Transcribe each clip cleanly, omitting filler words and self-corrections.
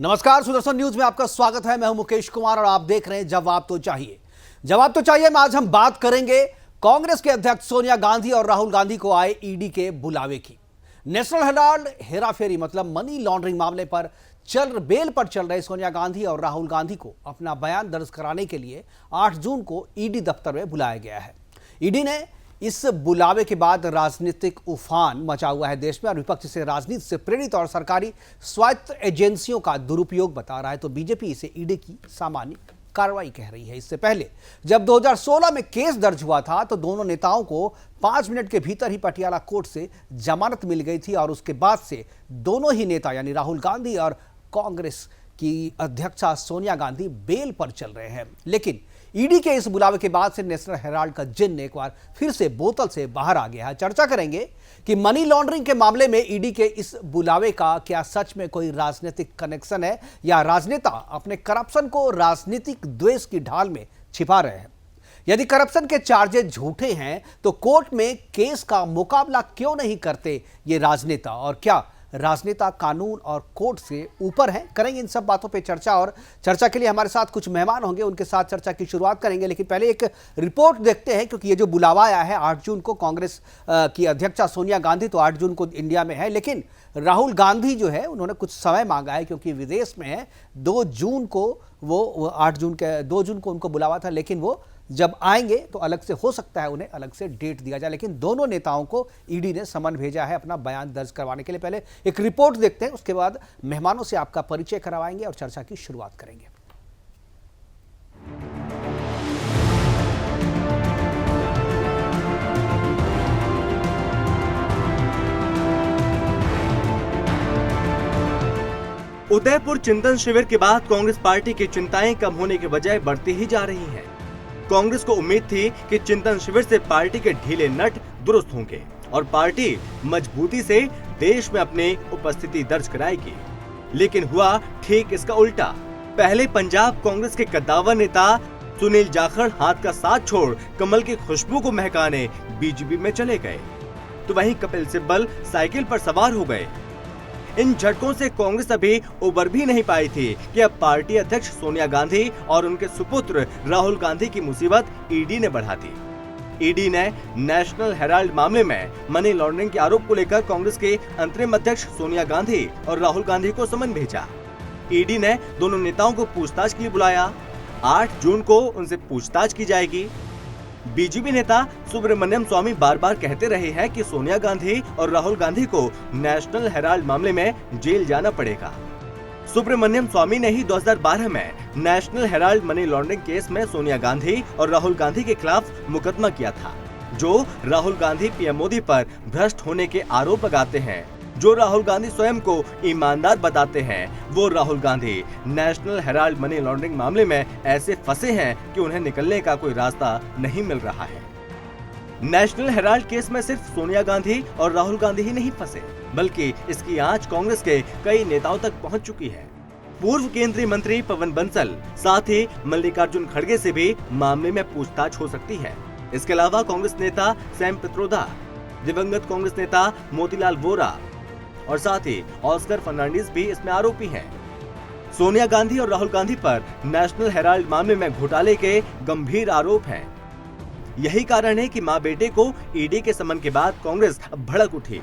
नमस्कार, सुदर्शन न्यूज में आपका स्वागत है। मैं हूं मुकेश कुमार और आप देख रहे हैं जवाब तो चाहिए। जवाब तो चाहिए में आज हम बात करेंगे कांग्रेस के अध्यक्ष सोनिया गांधी और राहुल गांधी को आए ईडी के बुलावे की। नेशनल हेराल्ड हेराफेरी मतलब मनी लॉन्ड्रिंग मामले पर बेल पर चल रहे सोनिया गांधी और राहुल गांधी को अपना बयान दर्ज कराने के लिए 8 जून को ईडी दफ्तर में बुलाया गया है। ईडी ने इस बुलावे के बाद राजनीतिक उफान मचा हुआ है देश में और विपक्ष से राजनीति से प्रेरित और सरकारी स्वायत्त एजेंसियों का दुरुपयोग बता रहा है, तो बीजेपी इसे ईडी की सामान्य कार्रवाई कह रही है। इससे पहले जब 2016 में केस दर्ज हुआ था तो दोनों नेताओं को 5 मिनट के भीतर ही पटियाला कोर्ट से जमानत मिल गई थी और उसके बाद से दोनों ही नेता यानी राहुल गांधी और कांग्रेस की अध्यक्षा सोनिया गांधी बेल पर चल रहे हैं। लेकिन ईडी के इस बुलावे के बाद से नेशनल हेराल्ड का जिन्न एक बार फिर से बोतल से बाहर आ गया है। चर्चा करेंगे कि मनी लॉन्ड्रिंग के मामले में ईडी के इस बुलावे का क्या सच में कोई राजनीतिक कनेक्शन है या राजनेता अपने करप्शन को राजनीतिक द्वेष की ढाल में छिपा रहे हैं। यदि करप्शन के चार्जेस झूठे हैं तो कोर्ट में केस का मुकाबला क्यों नहीं करते ये राजनेता, और क्या राजनेता कानून और कोर्ट से ऊपर हैं? करेंगे इन सब बातों पे चर्चा, और चर्चा के लिए हमारे साथ कुछ मेहमान होंगे, उनके साथ चर्चा की शुरुआत करेंगे। लेकिन पहले एक रिपोर्ट देखते हैं, क्योंकि ये जो बुलावा आया है 8 जून को कांग्रेस की अध्यक्षा सोनिया गांधी तो 8 जून को इंडिया में है, लेकिन राहुल गांधी जो है उन्होंने कुछ समय मांगा है क्योंकि विदेश में है। 2 जून को वो 2 जून को उनको बुलावा था, लेकिन वो जब आएंगे तो अलग से हो सकता है उन्हें अलग से डेट दिया जाए। लेकिन दोनों नेताओं को ईडी ने समन भेजा है अपना बयान दर्ज करवाने के लिए। पहले एक रिपोर्ट देखते हैं, उसके बाद मेहमानों से आपका परिचय करवाएंगे और चर्चा की शुरुआत करेंगे। उदयपुर चिंतन शिविर के बाद कांग्रेस पार्टी की चिंताएं कम होने के बजाय बढ़ती ही जा रही हैं। कांग्रेस को उम्मीद थी कि चिंतन शिविर से पार्टी के ढीले नट दुरुस्त होंगे और पार्टी मजबूती से देश में अपनी उपस्थिति दर्ज कराएगी, लेकिन हुआ ठीक इसका उल्टा। पहले पंजाब कांग्रेस के कद्दावर नेता सुनील जाखड़ हाथ का साथ छोड़ कमल की खुशबू को महकाने बीजेपी में चले गए, तो वहीं कपिल सिब्बल साइकिल पर सवार हो गए। इन झटकों से कांग्रेस अभी उबर भी नहीं पाई थी कि अब पार्टी अध्यक्ष सोनिया गांधी और उनके सुपुत्र राहुल गांधी की मुसीबत ईडी ने बढ़ा दी। ईडी ने नेशनल हेराल्ड मामले में मनी लॉन्ड्रिंग के आरोप को लेकर कांग्रेस के अंतरिम अध्यक्ष सोनिया गांधी और राहुल गांधी को समन भेजा। ईडी ने दोनों नेताओं को पूछताछ के लिए बुलाया। 8 जून को उनसे पूछताछ की जाएगी। बीजेपी नेता सुब्रमण्यम स्वामी बार बार कहते रहे हैं कि सोनिया गांधी और राहुल गांधी को नेशनल हेराल्ड मामले में जेल जाना पड़ेगा। सुब्रमण्यम स्वामी ने ही 2012 में national Herald money laundering case में सोनिया गांधी और राहुल गांधी के खिलाफ मुकदमा किया था, जो राहुल गांधी पीएम मोदी पर भ्रष्ट होने के आरोप लगाते हैं। जो राहुल गांधी स्वयं को ईमानदार बताते हैं, वो Rahul Gandhi national Herald money laundering मामले में ऐसे फंसे हैं कि उन्हें निकलने का कोई रास्ता नहीं मिल रहा है। नेशनल हेराल्ड केस में सिर्फ सोनिया गांधी और राहुल गांधी ही नहीं फंसे, बल्कि इसकी आंच कांग्रेस के कई नेताओं तक पहुंच चुकी है। पूर्व केंद्रीय मंत्री पवन बंसल, साथ ही मल्लिकार्जुन खड़गे से भी मामले में पूछताछ हो सकती है। इसके अलावा कांग्रेस नेता सैम पित्रोदा, दिवंगत कांग्रेस नेता मोतीलाल वोरा और साथ ही ऑस्कर फर्नांडीज भी इसमें आरोपी हैं। सोनिया गांधी और राहुल गांधी पर नेशनल हेराल्ड मामले में घोटाले के गंभीर आरोप हैं। यही कारण है कि मां बेटे को ईडी के समन के बाद कांग्रेस भड़क उठी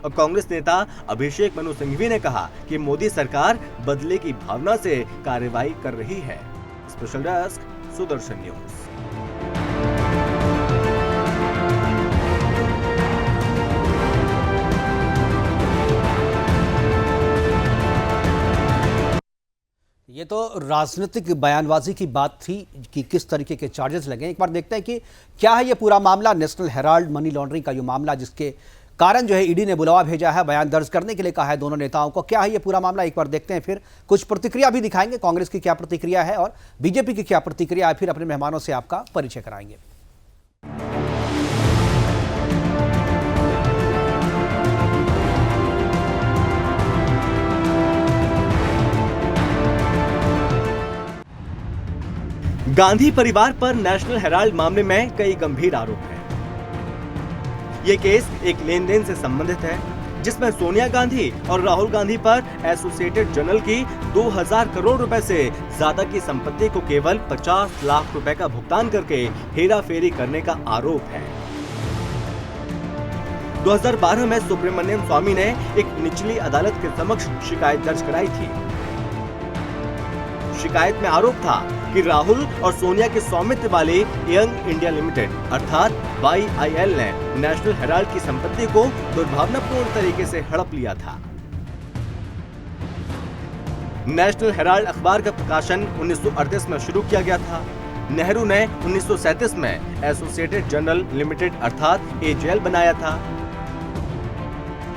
और कांग्रेस नेता अभिषेक मनु सिंघवी ने कहा कि मोदी सरकार बदले की भावना से कार्रवाई कर रही है। Special desk, Sudarshan news. ये तो राजनीतिक बयानबाजी की बात थी कि किस तरीके के चार्जेस लगे। एक बार देखते हैं कि क्या है ये पूरा मामला, नेशनल हेराल्ड मनी लॉन्ड्रिंग का ये मामला जिसके कारण जो है ईडी ने बुलावा भेजा है, बयान दर्ज करने के लिए कहा है दोनों नेताओं को। क्या है ये पूरा मामला, एक बार देखते हैं, फिर कुछ प्रतिक्रिया भी दिखाएंगे, कांग्रेस की क्या प्रतिक्रिया है और बीजेपी की क्या प्रतिक्रिया है, फिर अपने मेहमानों से आपका परिचय कराएंगे। गांधी परिवार पर नेशनल हेराल्ड मामले में कई गंभीर आरोप हैं। ये केस एक लेन देन से संबंधित है जिसमें सोनिया गांधी और राहुल गांधी पर एसोसिएटेड जर्नल की 2000 करोड़ रुपए से ज्यादा की संपत्ति को केवल 50 लाख रुपए का भुगतान करके हेरा फेरी करने का आरोप है। 2012 में सुब्रमण्यम स्वामी ने एक निचली अदालत के समक्ष शिकायत दर्ज कराई थी। शिकायत में आरोप था कि राहुल और सोनिया के स्वामित्व वाली यंग इंडिया लिमिटेड अर्थात YIL ने नेशनल हेराल्ड की संपत्ति को दुर्भावनापूर्ण तरीके से हड़प लिया था। नेशनल हेराल्ड अखबार का प्रकाशन 1938 में शुरू किया गया था। नेहरू ने 1937 में एसोसिएटेड जर्नल लिमिटेड अर्थात AJL बनाया था,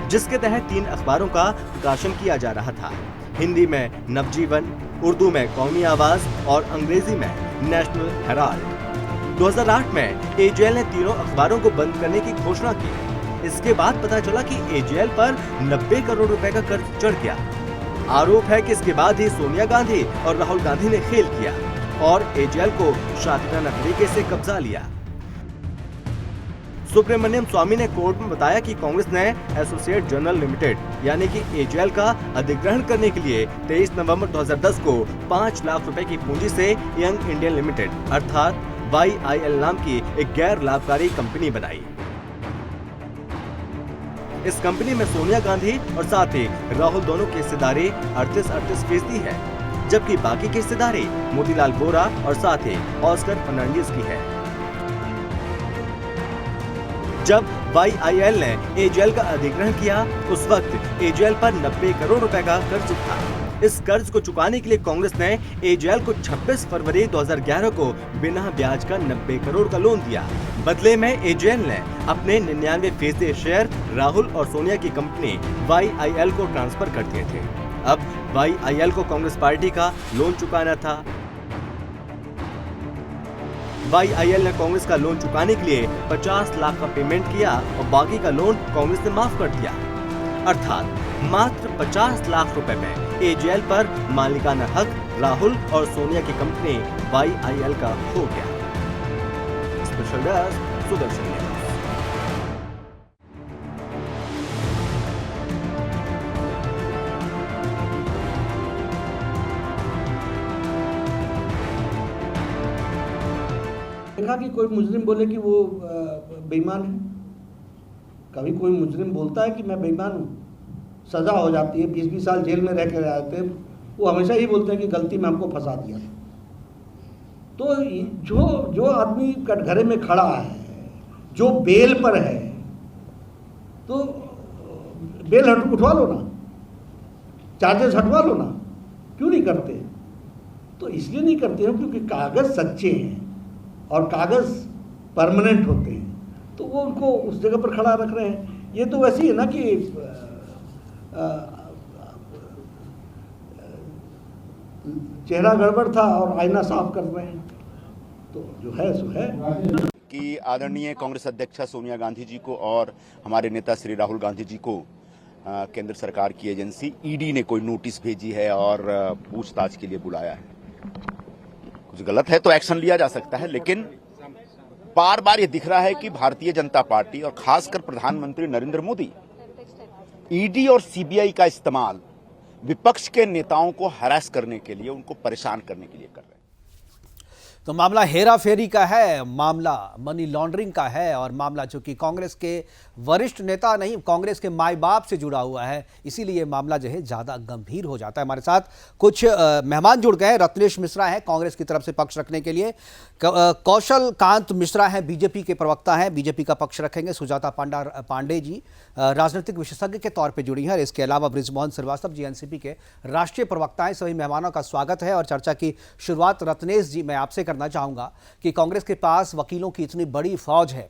जिसके तहत 3 अखबारों का प्रकाशन किया जा रहा था। हिंदी में नवजीवन, उर्दू में कौमी आवाज और अंग्रेजी में नेशनल हेराल्ड। 2008 में AJL ने तीनों अखबारों को बंद करने की घोषणा की। इसके बाद पता चला कि AJL पर 90 करोड़ रुपए का कर्ज चढ़ गया। आरोप है कि इसके बाद ही सोनिया गांधी और राहुल गांधी ने खेल किया और AJL को शातिराना तरीके से कब्जा लिया। सुब्रमण्यम स्वामी ने कोर्ट में बताया कि कांग्रेस ने एसोसिएट जर्नल लिमिटेड यानी कि AJL का अधिग्रहण करने के लिए 23 नवंबर 2010 को 5 लाख रुपए की पूंजी से यंग इंडियन लिमिटेड अर्थात YIL नाम की एक गैर लाभकारी कंपनी बनाई। इस कंपनी में सोनिया गांधी और साथ ही राहुल दोनों की हिस्सेदारी 38% है, जबकि बाकी की हिस्सेदारी मोतीलाल वोरा और साथ ही ऑस्कर फर्नांडीज की है। जब YIL ने AJL का अधिग्रहण किया, उस वक्त AJL पर 90 करोड़ रुपए का कर्ज था। इस कर्ज को चुकाने के लिए कांग्रेस ने AJL को 26 फरवरी 2011 को बिना ब्याज का 90 करोड़ का लोन दिया। बदले में AJL ने अपने 99% शेयर राहुल और सोनिया की कंपनी YIL को ट्रांसफर कर दिए थे। अब YIL को कांग्रेस पार्टी का लोन चुकाना था। YIL ने कांग्रेस का लोन चुकाने के लिए 50 लाख का पेमेंट किया और बाकी का लोन कांग्रेस ने माफ कर दिया। अर्थात मात्र 50 लाख रुपए में AJL पर मालिकाना हक राहुल और सोनिया की कंपनी YIL का हो गया। Special desk Sudarshan news. देखा कि कोई मुजरिम बोले कि वो बेईमान है। कभी कोई मुजरिम बोलता है कि मैं बेईमान हूँ, सज़ा हो जाती है, 20-20 साल जेल में रह कर आते हैं, वो हमेशा ही बोलते हैं कि गलती में हमको फंसा दिया। तो जो आदमी कटघरे में खड़ा है, जो बेल पर है, तो बेल उठवा लो ना, चार्जेस हटवा लो ना, क्यों नहीं करते? तो इसलिए नहीं करते हो क्योंकि कागज़ सच्चे हैं और कागज़ परमानेंट होते हैं, तो वो उनको उस जगह पर खड़ा रख रहे हैं। ये तो वैसे ही है ना कि चेहरा गड़बड़ था और आईना साफ कर रहे हैं, तो जो है सो है। कि आदरणीय कांग्रेस अध्यक्षा सोनिया गांधी जी को और हमारे नेता श्री राहुल गांधी जी को केंद्र सरकार की एजेंसी ED ने कोई नोटिस भेजी है और पूछताछ के लिए बुलाया है। कुछ गलत है तो एक्शन लिया जा सकता है, लेकिन बार बार ये दिख रहा है कि भारतीय जनता पार्टी और खासकर प्रधानमंत्री नरेंद्र मोदी ED और CBI का इस्तेमाल विपक्ष के नेताओं को हरास करने के लिए, उनको परेशान करने के लिए कर रहे हैं। तो मामला हेरा फेरी का है, मामला मनी लॉन्ड्रिंग का है और मामला चूंकि कांग्रेस के वरिष्ठ नेता नहीं, कांग्रेस के माई बाप से जुड़ा हुआ है, इसीलिए मामला जो है ज़्यादा गंभीर हो जाता है। हमारे साथ कुछ मेहमान जुड़ गए हैं। रत्नेश मिश्रा हैं कांग्रेस की तरफ से पक्ष रखने के लिए, कौशल कांत मिश्रा हैं बीजेपी के प्रवक्ता हैं, बीजेपी का पक्ष रखेंगे, सुजाता पांडे जी राजनीतिक विशेषज्ञ के तौर पर जुड़ी हैं, और इसके अलावा बृजमोहन श्रीवास्तव जी NCP के राष्ट्रीय प्रवक्ता हैं। सभी मेहमानों का स्वागत है और चर्चा की शुरुआत रत्नेश जी मैं आपसे करना चाहूंगा कि कांग्रेस के पास वकीलों की इतनी बड़ी फौज है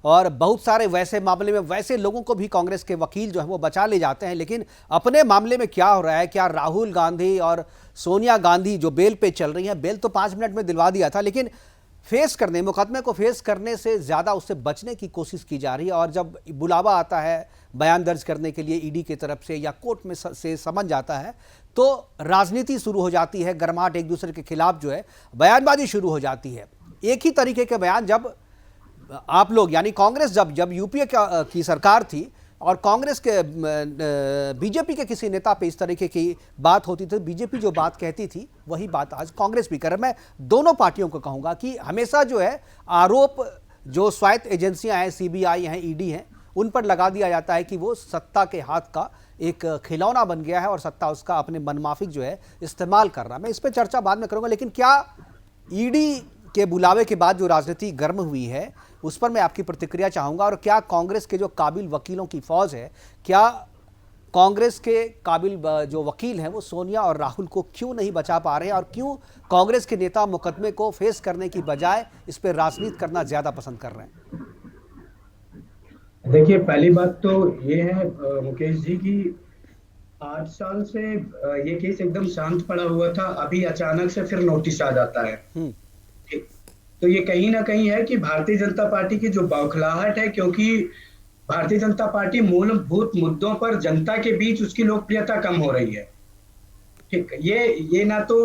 और बहुत सारे वैसे मामले में वैसे लोगों को भी कांग्रेस के वकील जो है वो बचा ले जाते हैं, लेकिन अपने मामले में क्या हो रहा है? क्या राहुल गांधी और सोनिया गांधी जो बेल पे चल रही हैं, बेल तो 5 मिनट में दिलवा दिया था, लेकिन मुकदमे को फेस करने से ज्यादा उससे बचने की कोशिश की जा रही है, और जब बुलावा आता है बयान दर्ज करने के लिए ED की तरफ से या कोर्ट में से समझ जाता है तो राजनीति शुरू हो जाती है, गर्माहट एक दूसरे के खिलाफ जो है बयानबाजी शुरू हो जाती है। एक ही तरीके के बयान जब आप लोग यानी कांग्रेस जब UPA की सरकार थी और कांग्रेस के बीजेपी के किसी नेता पे इस तरीके की बात होती थी, बीजेपी जो बात कहती थी वही बात आज कांग्रेस भी कर रहा है। मैं दोनों पार्टियों को कहूंगा कि हमेशा जो है आरोप जो स्वायत्त एजेंसियां हैं, सीबीआई हैं, ईडी हैं, उन पर लगा दिया जाता है कि वो सत्ता के हाथ का एक खिलौना बन गया है और सत्ता उसका अपने मनमाफिक जो है इस्तेमाल कर रहा है। मैं इस पर चर्चा बाद में करूंगा, लेकिन क्या ईडी के बुलावे के बाद जो राजनीति गर्म हुई है उस पर मैं आपकी प्रतिक्रिया चाहूंगा, और क्या कांग्रेस के जो काबिल वकीलों की फौज है, क्या कांग्रेस के काबिल जो वकील हैं वो सोनिया और राहुल को क्यों नहीं बचा पा रहे हैं, और क्यों कांग्रेस के नेता मुकदमे को फेस करने की बजाय इस पर राजनीति करना ज्यादा पसंद कर रहे हैं? देखिए, पहली बात तो ये है मुकेश जी की 8 साल से ये केस एकदम शांत पड़ा हुआ था, अभी अचानक से फिर नोटिस आ जाता है। ठीक। तो ये कहीं ना कहीं है कि भारतीय जनता पार्टी की जो बौखलाहट है, क्योंकि भारतीय जनता पार्टी मूलभूत मुद्दों पर जनता के बीच उसकी लोकप्रियता कम हो रही है। ठीक, ये ना तो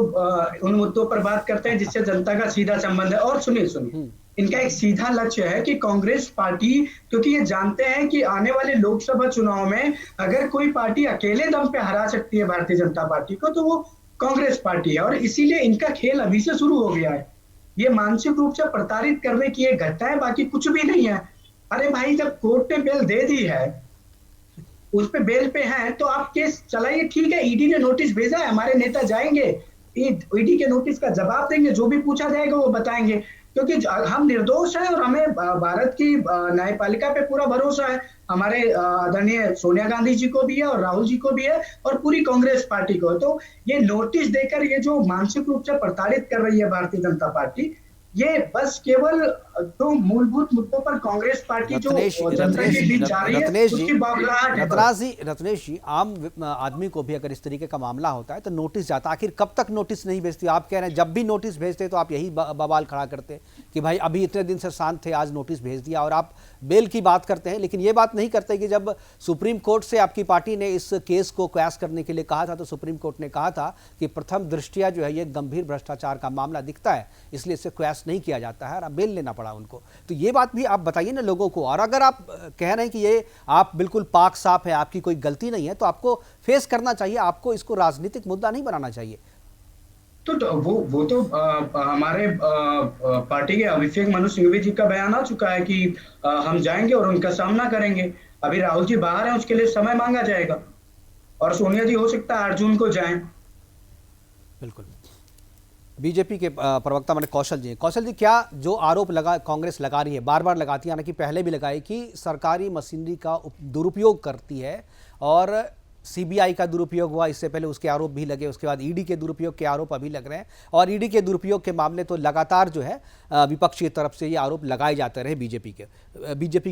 उन मुद्दों पर बात करते हैं जिससे जनता का सीधा संबंध है, और सुनिए इनका एक सीधा लक्ष्य है कि कांग्रेस पार्टी, क्योंकि ये जानते हैं कि आने वाले लोकसभा चुनाव में अगर कोई पार्टी अकेले दम पे हरा सकती है भारतीय जनता पार्टी को, तो वो कांग्रेस पार्टी है, और इसीलिए इनका खेल अभी से शुरू हो गया है। ये मानसिक रूप से प्रताड़ित करने की एक घटना है, बाकी कुछ भी नहीं है। अरे भाई, जब कोर्ट ने बेल दे दी है, उस पे बेल पे है, तो आप केस चलाइए। ठीक है, ईडी ने नोटिस भेजा है, हमारे नेता जाएंगे, ईडी के नोटिस का जवाब देंगे, जो भी पूछा जाएगा वो बताएंगे, क्योंकि हम निर्दोष हैं और हमें भारत की न्यायपालिका पे पूरा भरोसा है। हमारे आदरणीय सोनिया गांधी जी को भी है और राहुल जी को भी है और पूरी कांग्रेस पार्टी को। तो ये नोटिस देकर ये जो मानसिक रूप से प्रताड़ित कर रही है भारतीय जनता पार्टी, ये बस केवल जो मूलभूत मुद्दों पर कांग्रेस पार्टी जो जनता के बीच जा रही है उसकी बौखलाहट है। रत्नेश जी, आम आदमी को भी अगर इस तरीके का मामला होता है तो नोटिस जाता, आखिर कब तक नोटिस नहीं भेजती? आप कह रहे हैं जब भी नोटिस भेजते तो आप यही बवाल खड़ा करते कि भाई अभी इतने दिन से शांत थे, आज नोटिस भेज दिया, और आप बेल की बात करते हैं, लेकिन ये बात नहीं करते कि जब सुप्रीम कोर्ट से आपकी पार्टी ने इस केस को क्वैश करने के लिए कहा था तो सुप्रीम कोर्ट ने कहा था कि प्रथम दृष्टया जो है ये गंभीर भ्रष्टाचार का मामला दिखता है, इसलिए इसे क्वैश नहीं किया जाता है और अब बेल लेना पड़ा उनको। तो ये बात भी आप बताइए ना लोगों को, और अगर आप कह रहे हैं कि ये आप बिल्कुल पाक साफ है, आपकी कोई गलती नहीं है, तो आपको फेस करना चाहिए, आपको इसको राजनीतिक मुद्दा नहीं बनाना चाहिए। तो वो तो हमारे पार्टी के अभिषेक मनु सिंघवी जी का बयान आ चुका है कि हम जाएंगे और उनका सामना करेंगे। अभी राहुल जी बाहर हैं, उसके लिए समय मांगा जाएगा, और सोनिया जी हो सकता है 8 जून को जाएं। बिल्कुल। बीजेपी के प्रवक्ता माने कौशल जी, क्या जो आरोप लगा कांग्रेस लगा रही है, बार बार लगाती है, हालांकि पहले भी लगाई, कि सरकारी मशीनरी का दुरुपयोग करती है, और सीबीआई का दुरुपयोग हुआ, इससे पहले उसके आरोप भी लगे, उसके बाद ईडी के दुरुपयोग के आरोप अभी लग रहे हैं, और ईडी के दुरुपयोग के मामले तो लगातार जो है विपक्ष की तरफ से ये आरोप लगाए जाते रहे बीजेपी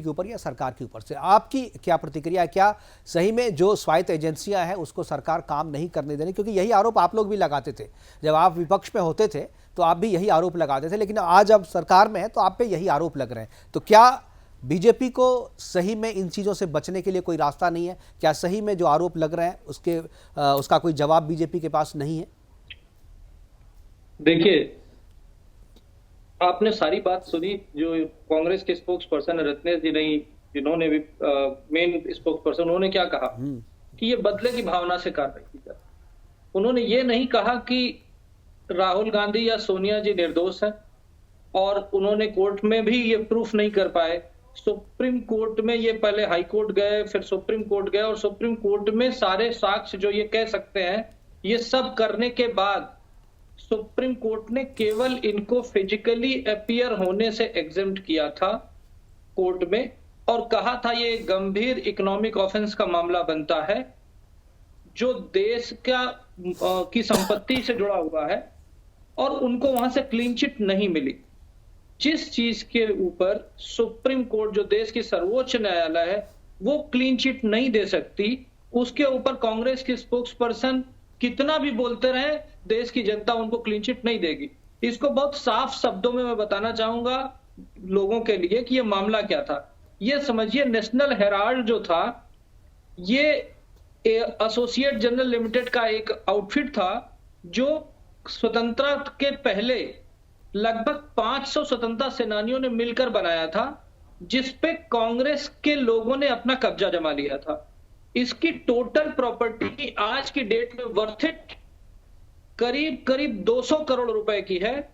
के ऊपर या सरकार के ऊपर से। आपकी क्या प्रतिक्रिया है? क्या सही में जो स्वायत्त एजेंसियां हैं उसको सरकार काम नहीं करने देनी? क्योंकि यही आरोप आप लोग भी लगाते थे, जब आप विपक्ष में होते थे तो आप भी यही आरोप लगाते थे, लेकिन आज अब सरकार में है तो आप पे यही आरोप लग रहे हैं। तो क्या बीजेपी को सही में इन चीजों से बचने के लिए कोई रास्ता नहीं है? क्या सही में जो आरोप लग रहे हैं उसका कोई जवाब बीजेपी के पास नहीं है? देखिए, आपने सारी बात सुनी जो कांग्रेस के स्पोक्स पर्सन रत्नेश जी नहीं, जिन्होंने भी मेन स्पोक्स पर्सन, उन्होंने क्या कहा कि ये बदले की भावना से कार्रवाई की जाए। उन्होंने ये नहीं कहा कि राहुल गांधी या सोनिया जी निर्दोष हैं, और उन्होंने कोर्ट में भी ये प्रूफ नहीं कर पाए। सुप्रीम कोर्ट में ये पहले हाई कोर्ट गए, फिर सुप्रीम कोर्ट गए, और सुप्रीम कोर्ट में सारे साक्ष्य जो ये कह सकते हैं, ये सब करने के बाद सुप्रीम कोर्ट ने केवल इनको फिजिकली अपीयर होने से एग्जेम्प्ट किया था कोर्ट में, और कहा था ये गंभीर इकोनॉमिक ऑफेंस का मामला बनता है जो देश की संपत्ति से जुड़ा हुआ है, और उनको वहां से क्लीन चिट नहीं मिली। जिस चीज के ऊपर सुप्रीम कोर्ट, जो देश की सर्वोच्च न्यायालय है, वो क्लीन चिट नहीं दे सकती, उसके ऊपर कांग्रेस के स्पोक्स पर्सन कितना भी बोलते रहे, देश की जनता उनको क्लीन चिट नहीं देगी। इसको बहुत साफ शब्दों में मैं बताना चाहूंगा लोगों के लिए कि ये मामला क्या था। ये समझिए, नेशनल हेराल्ड जो था, ये एसोसिएट जनरल लिमिटेड का एक आउटफिट था जो स्वतंत्रता के पहले लगभग 500 स्वतंत्रता सेनानियों ने मिलकर बनाया था, जिसपे कांग्रेस के लोगों ने अपना कब्जा जमा लिया था। इसकी टोटल प्रॉपर्टी आज की डेट में वर्थ इट करीब करीब 200 करोड़ रुपए की है,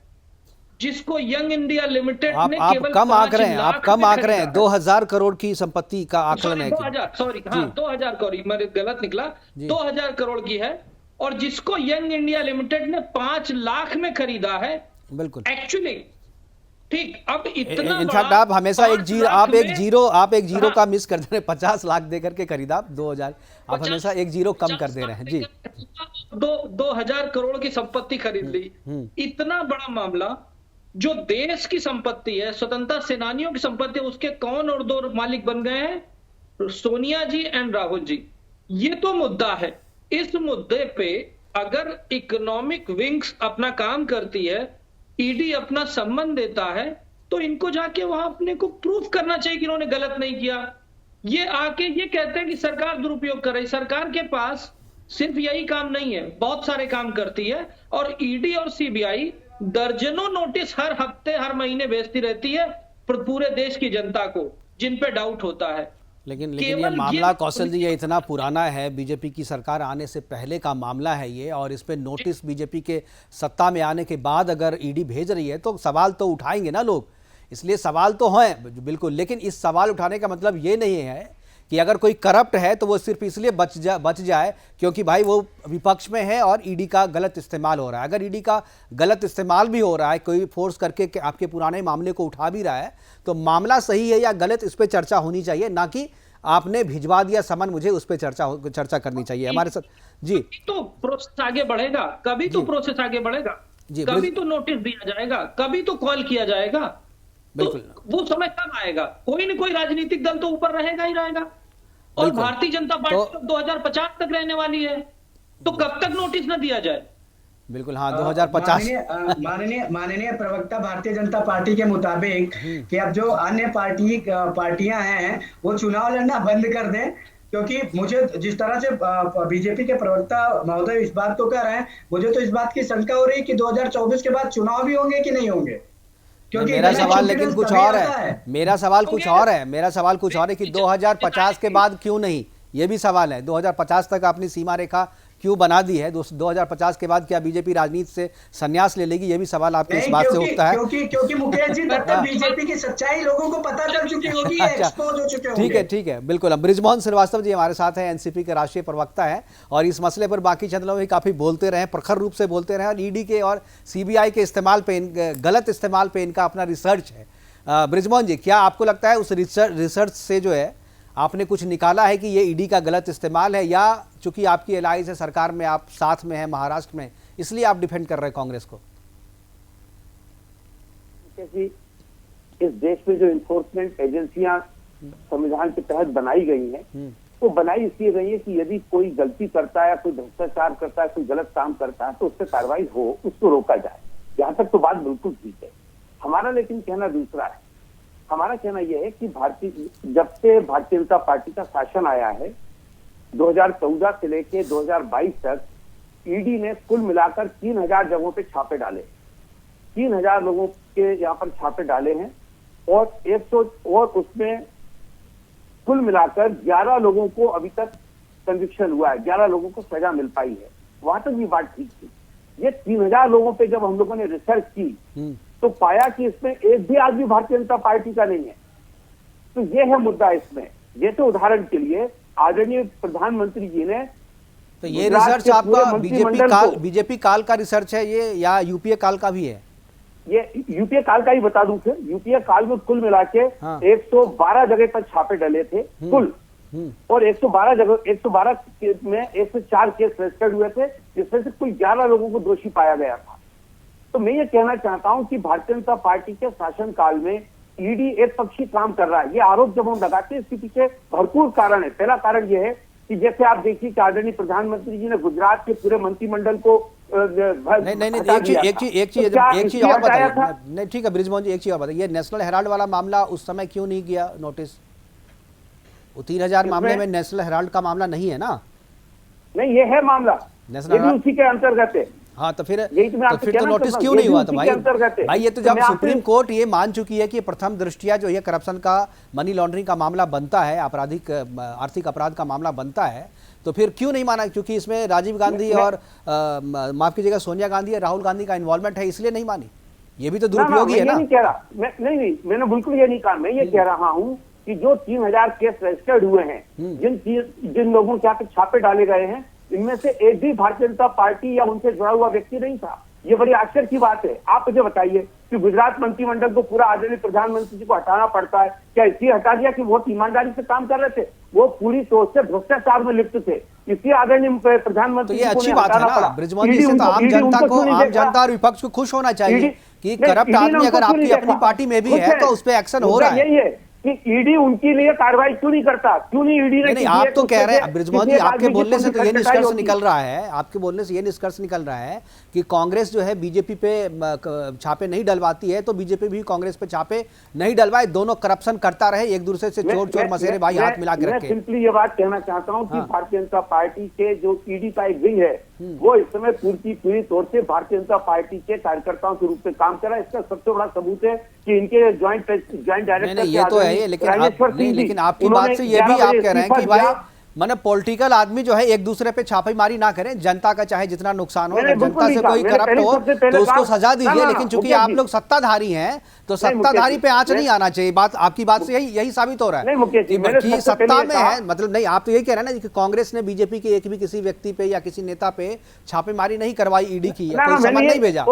जिसको यंग इंडिया लिमिटेड ने आप केवल कम आंक 5 रहे हैं, आप लाख कम में आंक रहे हैं। खरीदा है। 2000 करोड़ की संपत्ति का आकलन है कि 2000 सॉरी, हाँ 2000 करोड़, मेरे गलत निकला, 2000 करोड़ की है, और जिसको यंग इंडिया लिमिटेड ने 5 लाख में खरीदा है। बिल्कुल। एक्चुअली ठीक, अब इतना इनफैक्ट आप हमेशा एक 5 जीरो, लाख आप एक जीरो हाँ। का मिस कर दे रहे हैं। 50 लाख देकर के खरीदा आप 2000, आप हमेशा एक जीरो कम कर दे रहे हैं। जी, 2000 करोड़ की संपत्ति खरीद ली। इतना बड़ा मामला, जो देश की संपत्ति है, स्वतंत्रता सेनानियों की संपत्ति है, उसके कौन और दो मालिक बन गए हैं? सोनिया जी एंड राहुल जी। ये तो मुद्दा है। इस मुद्दे पे अगर इकोनॉमिक विंग्स अपना काम करती है, ईडी अपना सम्मान देता है, तो इनको जाके वहां अपने को प्रूफ करना चाहिए कि इन्होंने गलत नहीं किया। ये आके ये कहते हैं कि सरकार दुरुपयोग कर रही। सरकार के पास सिर्फ यही काम नहीं है, बहुत सारे काम करती है, और ईडी और सीबीआई दर्जनों नोटिस हर हफ्ते हर महीने भेजती रहती है पूरे देश की जनता को, जिन पे डाउट होता है। लेकिन ये केवल मामला कौशल जी ये इतना पुराना है, बीजेपी की सरकार आने से पहले का मामला है ये, और इस पे नोटिस बीजेपी के सत्ता में आने के बाद अगर ईडी भेज रही है तो सवाल तो उठाएंगे ना लोग। इसलिए सवाल तो हैं बिल्कुल, लेकिन इस सवाल उठाने का मतलब ये नहीं है कि अगर कोई करप्ट है तो वो सिर्फ इसलिए बच जाए क्योंकि भाई वो विपक्ष में है और ईडी का गलत इस्तेमाल हो रहा है। अगर ईडी का गलत इस्तेमाल भी हो रहा है, कोई फोर्स करके आपके पुराने मामले को उठा भी रहा है, तो मामला सही है या गलत, इस पर चर्चा होनी चाहिए, ना कि आपने भिजवा दिया समन मुझे उस पर चर्चा करनी चाहिए हमारे साथ। जी, तो प्रोसेस आगे बढ़ेगा, कभी तो प्रोसेस आगे बढ़ेगा, जी, कभी तो नोटिस दिया जाएगा, कभी तो कॉल किया जाएगा। तो बिल्कुल। वो समय कब आएगा? कोई न कोई राजनीतिक दल तो ऊपर रहेगा ही रहेगा, और बिल्कुल। भारतीय जनता पार्टी 2050 तक रहने वाली है, तो कब तक नोटिस न दिया जाए? बिल्कुल, हाँ 2050। माननीय प्रवक्ता भारतीय जनता पार्टी के मुताबिक कि अब जो अन्य पार्टियां हैं वो चुनाव लड़ना बंद कर दें, क्योंकि मुझे जिस तरह से बीजेपी के प्रवक्ता महोदय इस बात को कह रहे हैं, मुझे तो इस बात की शंका हो रही है कि 2024 के बाद चुनाव भी होंगे कि नहीं होंगे। क्योंकि मेरा सवाल लेकिन कुछ और है, मेरा सवाल कुछ और है कि 2050 के बाद क्यों नहीं, ये भी सवाल है। 2050 तक आपने सीमा रेखा क्यों बना दी है? 2050 के बाद क्या बीजेपी राजनीति से संन्यास ले लेगी? ये भी सवाल आपके इस बात से उठता है। क्योंकि मुकेश जी तब तक बीजेपी की सच्चाई लोगों को पता चल चुकी होगी, एक्सपोज हो चुके होंगे। ठीक है, बिल्कुल। अब बृजमोहन श्रीवास्तव जी हमारे साथ हैं, एनसीपी के राष्ट्रीय प्रवक्ता हैं, और इस मसले पर बाकी चैनलों में काफी बोलते रहे, प्रखर रूप से बोलते रहे, और ईडी के और सीबीआई के इस्तेमाल पे, गलत इस्तेमाल पे इनका अपना रिसर्च है। बृजमोहन जी, क्या आपको लगता है उस रिसर्च से जो है आपने कुछ निकाला है कि ये ईडी का गलत इस्तेमाल है, या चूंकि आपकी एलाइज है सरकार में, आप साथ में हैं महाराष्ट्र में, इसलिए आप डिफेंड कर रहे हैं कांग्रेस को? इस देश में जो इन्फोर्समेंट एजेंसियां संविधान के तहत बनाई गई हैं, वो बनाई इसलिए गई है कि यदि कोई गलती करता है, कोई भ्रष्टाचार करता है, कोई गलत काम करता है, तो उससे कार्रवाई हो, उसको रोका जाए। यहाँ तक तो बात बिल्कुल ठीक है। हमारा लेकिन कहना दूसरा है। हमारा कहना यह है कि जब से भारतीय जनता पार्टी का शासन आया है, 2014 से लेकर 2022 तक ईडी ने कुल मिलाकर 3000 जगहों पे छापे डाले, 3000 लोगों के यहाँ पर छापे डाले हैं, और उसमें कुल मिलाकर 11 लोगों को अभी तक कन्विक्शन हुआ है, 11 लोगों को सजा मिल पाई है। वहां तक ये बात ठीक थी। ये 3000 लोगों पे जब हम लोगों ने रिसर्च की तो पाया कि इसमें एक भी आदमी भारतीय जनता पार्टी का नहीं है। तो ये है मुद्दा इसमें। ये तो उदाहरण के लिए आदरणीय प्रधानमंत्री जी ने, तो ये रिसर्च आपका बीजेपी काल का रिसर्च है ये, या यूपीए काल का भी है? ये यूपीए काल का ही बता दूं फिर। यूपीए काल में कुल मिला के 112 जगह पर छापे डले थे कुल, और 112 में 104 केस रजिस्टर्ड हुए थे, जिसमें से कुल 11 लोगों को दोषी पाया गया था। तो मैं ये कहना चाहता हूं कि भारतीय जनता पार्टी के शासनकाल में ईडी एक पक्षी काम कर रहा है। ये आरोप जब हम लगाते हैं, इसके पीछे भरपूर कारण है। पहला कारण यह है कि जैसे आप देखिए कि आदरणीय प्रधानमंत्री जी ने गुजरात के पूरे मंत्रिमंडल को एक चीज और बताइए। नहीं ठीक है बृजमोहन जी, एक चीज और बताइए, नेशनल हेराल्ड वाला मामला उस समय क्यों नहीं किया नोटिस? वो 3000 मामले में नेशनल हेराल्ड का मामला नहीं है ना? नहीं, ये है मामला, ये भी उसी के अंतर्गत है। हाँ तो फिर यही तो मैं आपसे फिर तो कहना नोटिस चाहता क्यों हूं, नहीं हुआ? ये तो भी भाई उसी के अंतर्गत है। भाई ये तो तो जब मैं आपसे- सुप्रीम कोर्ट ये मान चुकी है कि प्रथम दृष्टया जो ये करप्शन का, मनी लॉन्ड्रिंग का मामला बनता है, आपराधिक आर्थिक अपराध का मामला बनता है, तो फिर क्यों नहीं माना? क्योंकि इसमें राजीव गांधी और माफ कीजिएगा सोनिया गांधी और राहुल गांधी का इन्वॉल्वमेंट है, इसलिए नहीं मानी? ये भी तो दुरुपयोगी है मैं ना। ये नहीं कह रहा, नहीं, मैंने बिल्कुल ये नहीं कहा। मैं ये कह रहा हूँ कि जो 3000 केस रजिस्टर्ड हुए हैं, जिन लोगों के यहाँ पे छापे डाले गए हैं, इनमें से एक भी भारतीय जनता पार्टी या उनसे जुड़ा हुआ व्यक्ति नहीं था। ये बड़ी आश्चर्य की बात है। आप मुझे बताइए कि गुजरात मंत्रिमंडल को पूरा आदरणीय प्रधानमंत्री जी को हटाना पड़ता है, क्या इसलिए हटा दिया कि वो इईमानदारी से काम कर रहे थे? वो पूरी सोच से भ्रष्टाचार में लिप्त थे, इसलिए आदरणीय प्रधानमंत्री तो ये जी को अच्छी उन्हें बात है हटाना ना पड़ा। ब्रिजमोहन जी से, तो आम जनता और विपक्ष को खुश होना चाहिए कि करप्ट आदमी अगर आपकी अपनी पार्टी में भी है तो उस पर एक्शन हो रहा है। यही है कि ईडी उनके लिए कार्रवाई क्यों नहीं करता? क्यों नहीं ईडी ने? नहीं, आप तो कह रहे हैं ब्रिजमोहन जी, आपके बोलने से तो ये निष्कर्ष निकल रहा है, आपके बोलने से ये निष्कर्ष निकल रहा है कि कांग्रेस जो है बीजेपी पे छापे नहीं डलवाती है, तो बीजेपी भी कांग्रेस पे छापे नहीं डलवाए, दोनों करप्शन करता रहे, एक दूसरे से चोर चोर मसेरे भाई हाथ मिला के रखे। मैं सिंपली ये बात कहना चाहता हूँ कि भारतीय जनता पार्टी के जो ईडी का एक विंग है, वो इस समय पूरी तौर से भारतीय जनता पार्टी के कार्यकर्ताओं के रूप में काम कर रहा है। इसका सबसे बड़ा सबूत है कि इनके ज्वाइंट डायरेक्टर ये तो है, लेकिन आपकी बात से ये भी आप कह रहे हैं कि भाई माने पॉलिटिकल आदमी जो है एक दूसरे पे छापेमारी ना करें, जनता का चाहे जितना नुकसान हो, अगर जनता से कोई करप्ट हो तो उसको सजा दीजिए, लेकिन चूंकि आप लोग सत्ताधारी हैं तो सत्ताधारी पे आंच नहीं आना चाहिए। बात आपकी बात से यही साबित हो रहा है कि सत्ता में है, मतलब नहीं, आप तो यही कह रहे हैं ना कि कांग्रेस ने बीजेपी के एक भी किसी व्यक्ति पे या किसी नेता पे छापेमारी नहीं करवाई, ईडी की कोई समन नहीं भेजा।